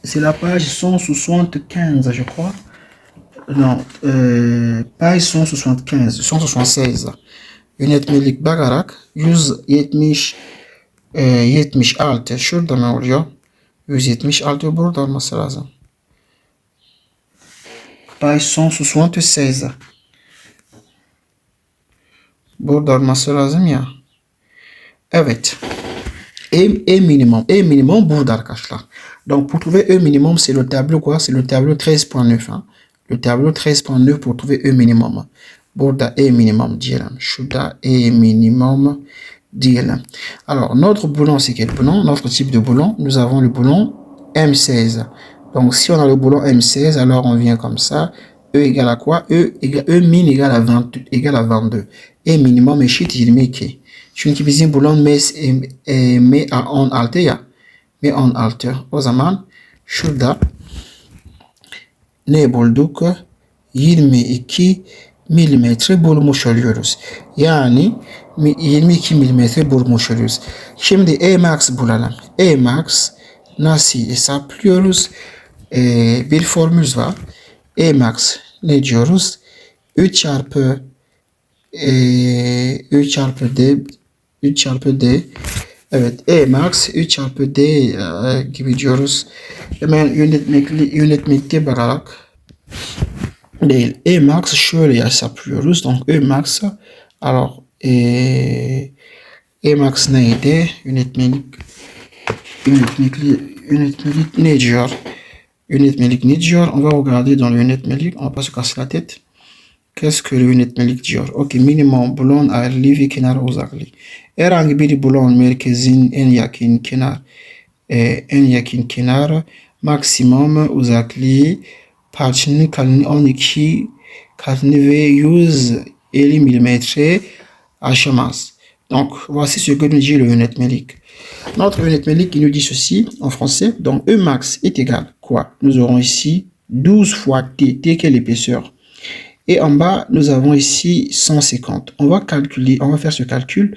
S1: 175, je crois. Non, page 175, 176. Yönetmelik bakarak 176 şurada mı oluyor? 176 burada olması lazım. Page 176. Burada olması lazım ya. Evet. E minimum burada arkadaşlar. Donc pour trouver E minimum, c'est le tableau quoi? C'est le tableau 13.9. Hein? Le tableau 13.9 pour trouver E minimum. Burada E minimum diyelim. Şurada E minimum diyelim. Alors notre boulon, c'est quel boulon? Notre type de boulon, nous avons le boulon M16. Donc si on a le boulon M16, alors on vient comme ça. E égale à quoi? E min égale à 22. E minimum eşit 22. Çünkü bizim bulon M a 16 ya. M 16. O zaman şurada ne bulduk? 22 milimetre bulmuş oluyoruz. Yani 22 milimetre bulmuş oluyoruz. Şimdi E max bulalım. E max nasıl hesaplıyoruz? Bir formül var. E max ne diyoruz? 3 çarpı D. Evet, E max 3 çarpı D gibi diyoruz. Hemen yönetmekte bakarak değil. E max şöyle hesaplıyoruz. Donc E max, alors E max neydi? Yönetmelik ne diyor? Yönetmelik ne diyor? On va regarder dans le yönetmelik. On va pas se casser la tête. Qu'est-ce que le yönetmelik diyor? Ok, minimum bulon ayrılığı ve kenar uzaklığı. Herhangi bir bulon merkezin en yakın kenar maksimum uzaklığı parçanın kalınlığı 12 katını ve 150 milimetre aşamaz. Donc, voici ce que nous dit le yönetmelik. Notre yönetmelik, il nous dit ceci en français. Donc, E max est égal quoi? Nous aurons ici 12 fois T. T, quelle épaisseur? Et en bas, nous avons ici 150. On va faire ce calcul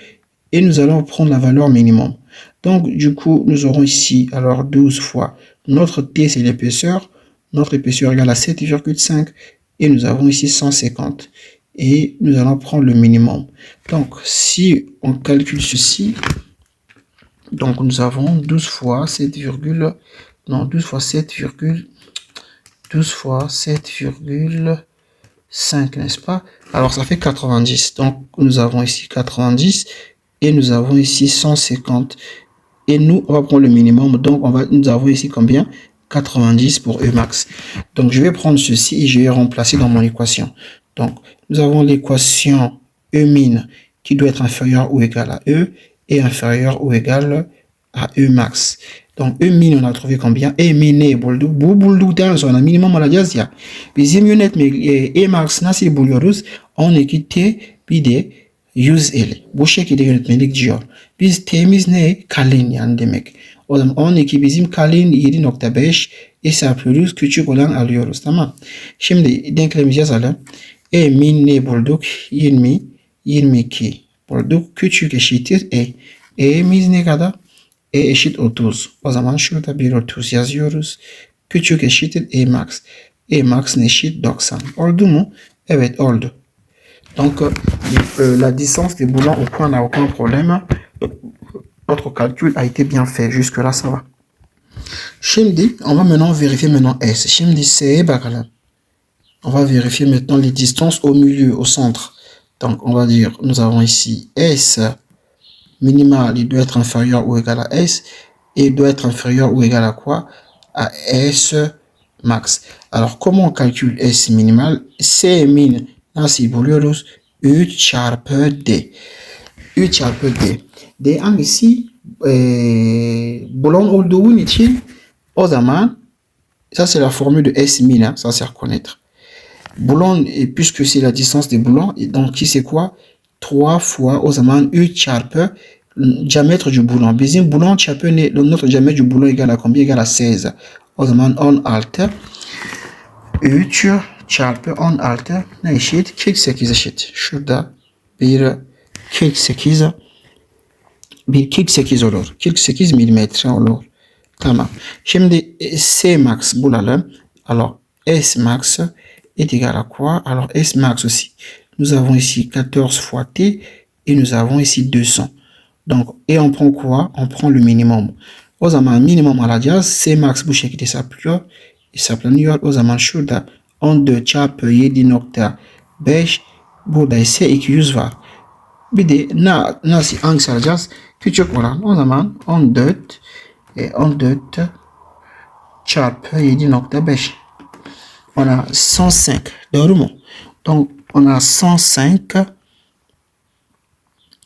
S1: et nous allons prendre la valeur minimum. Donc, du coup, nous aurons ici, alors 12 fois. Notre T, c'est l'épaisseur. Notre épaisseur égale à 7,5. Et nous avons ici 150. Et nous allons prendre le minimum. Donc, si on calcule ceci, donc nous avons 12 fois 7, non, 12 fois 7,5, n'est-ce pas? Alors, ça fait 90. Donc, nous avons ici 90 et nous avons ici 150. Et nous, on va prendre le minimum. Donc, nous avons ici combien? 90 pour E max. Donc, je vais prendre ceci et je vais remplacer dans mon équation. Donc, nous avons l'équation E min qui doit être inférieure ou égale à E et inférieure ou égale à E max. Donc, E min, on a trouvé combien? E min ne bulduk. Bu bulduktan sonra minimum alacağız ya. Bizim E max nasıl buluyoruz? 12 T bir de 150. Bu şekilde yönetmelik diyor. Biz T'miz ne? Kalın yani demek. O zaman 12 bizim kalın 7.5. hesaplıyoruz. Küçük olan alıyoruz. Tamam. Şimdi denklemimizi yazalım. E min ne bulduk? 20, 22 bulduk. Küçük eşittir E. E'miz ne kadar? E eşit 30. O zaman şurada bir 30 yazıyoruz. Küçük eşittir E max. E max eşit 90. Oldu mu? Evet oldu. Donc, la distance des boulons au point n'a aucun problème. Notre calcul a été bien fait. Jusque-là, ça va. Şimdi, on va maintenant vérifier maintenant S. Şimdi c'est bakalım. On va vérifier maintenant les distances au milieu, au centre. Donc, on va dire, nous avons ici S minimal, il doit être inférieur ou égal à S. Et il doit être inférieur ou égal à quoi? À S max. Alors, comment on calcule S minimal? C min, nasıl buluyoruz? 3 çarpı D. 3 çarpı D. D hangisi? Bulon olduğun için o zaman, ça c'est la formule de S min, hein, ça c'est à reconnaître. Boulon, puisque c'est la distance des boulons, donc qui c'est quoi? 3 fois o zaman 3 çarpı diamètre du boulon. Bizim boulon çarpı notre diamètre du boulon égale à combien? Égale à 16. O zaman 16 3 çarpı 16 ne eşit? 48 eşit. Şurada bir 48 olur. 48 milimetre olur. Tamam. Şimdi C max bulalım. Alors S max est égal à quoi? Alors S max aussi. Nous avons ici 14 fois T et nous avons ici 200. Donc, et on prend quoi? On prend le minimum. O zaman minimum alacağız. C max bu şekilde hesaplanıyor. O zaman şurada 14 çarpı 7.5 burada ise 200 var. Bir de nasıl hangisi alacağız? Küçük olan. O zaman 14 çarpı 7.5. On a 105. Doğru mu? Donc, on a 105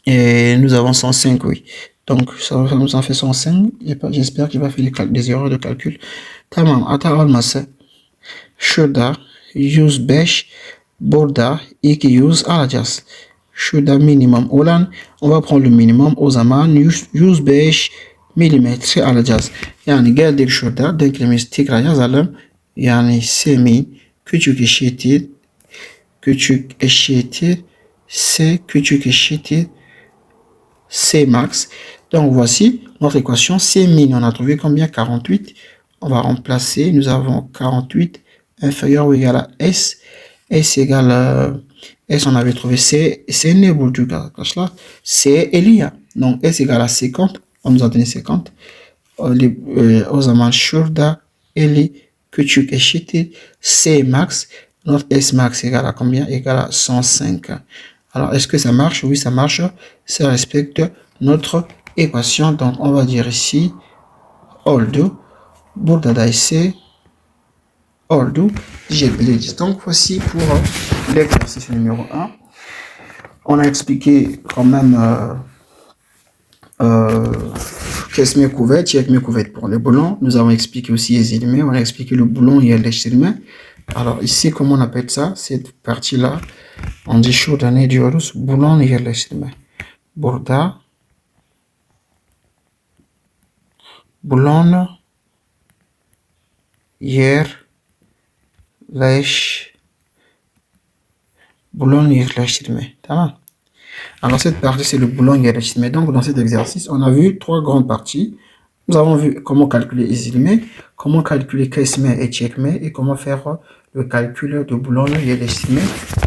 S1: et nous avons 105, oui. Donc, ça nous en fait 105. J'espère qu'il va faire des erreurs de calcul. Tamam, hata olması. Şurada 105, burada 200 alacağız. Şurada minimum olan, on va prendre le minimum, o zaman 105 milimetre alacağız. Yani geldik şurada, denklemimizi tekrar yazalım. Yani C min küçük eşittir C küçük eşittir C max. Donc voici notre équation. C min, on a trouvé combien? 48. On va remplacer. Nous avons 48 inférieur ou égal à S. S égale S, on avait trouvé C. C ne bulduk arkadaşlar. C 50. Donc S égale à 50. On nous a donné 50. O zaman şurada 50 küçük eşittir C max. Notre S max égale à combien? Égale à 105. Alors, est-ce que ça marche? Oui, ça marche. Ça respecte notre équation. Donc, on va dire ici, oldu. Burada da ise oldu. Donc, voici pour l'exercice numéro 1. On a expliqué quand même kesme kuvvet, çekme kuvvet pour les boulons. Nous avons expliqué aussi les éléments. On a expliqué le boulon et l'élément. Alors ici, comment on appelle ça? Cette partie-là, on dit şurada ne diyoruz? Boulon yerleştirme. Burada boulon yerleştirme. Tamam. Alors cette partie, c'est le boulon yerleştirme. Donc dans cet exercice, on a vu 3 grandes parties. Nous avons vu comment calculer les éléments, comment calculer kesme et çekme et comment faire le calcul de boulon yerleştirme.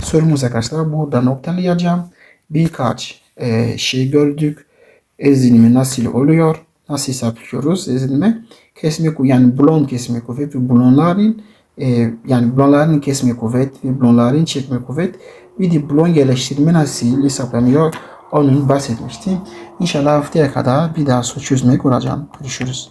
S1: Sorumuz arkadaşlar burada noktalayacağım. Birkaç şey gördük. Ezilme nasıl oluyor? Nasıl hesaplıyoruz ezilme? Kesme yani boulon kesme kuvvet ve boulonların yani boulonların kesme kuvvet ve boulonların çekme kuvvet. Bir de boulon yerleştirme nasıl hesaplanıyor? Onun bahsetmiştim. İnşallah haftaya kadar bir daha soru çözmek olacağım. Görüşürüz.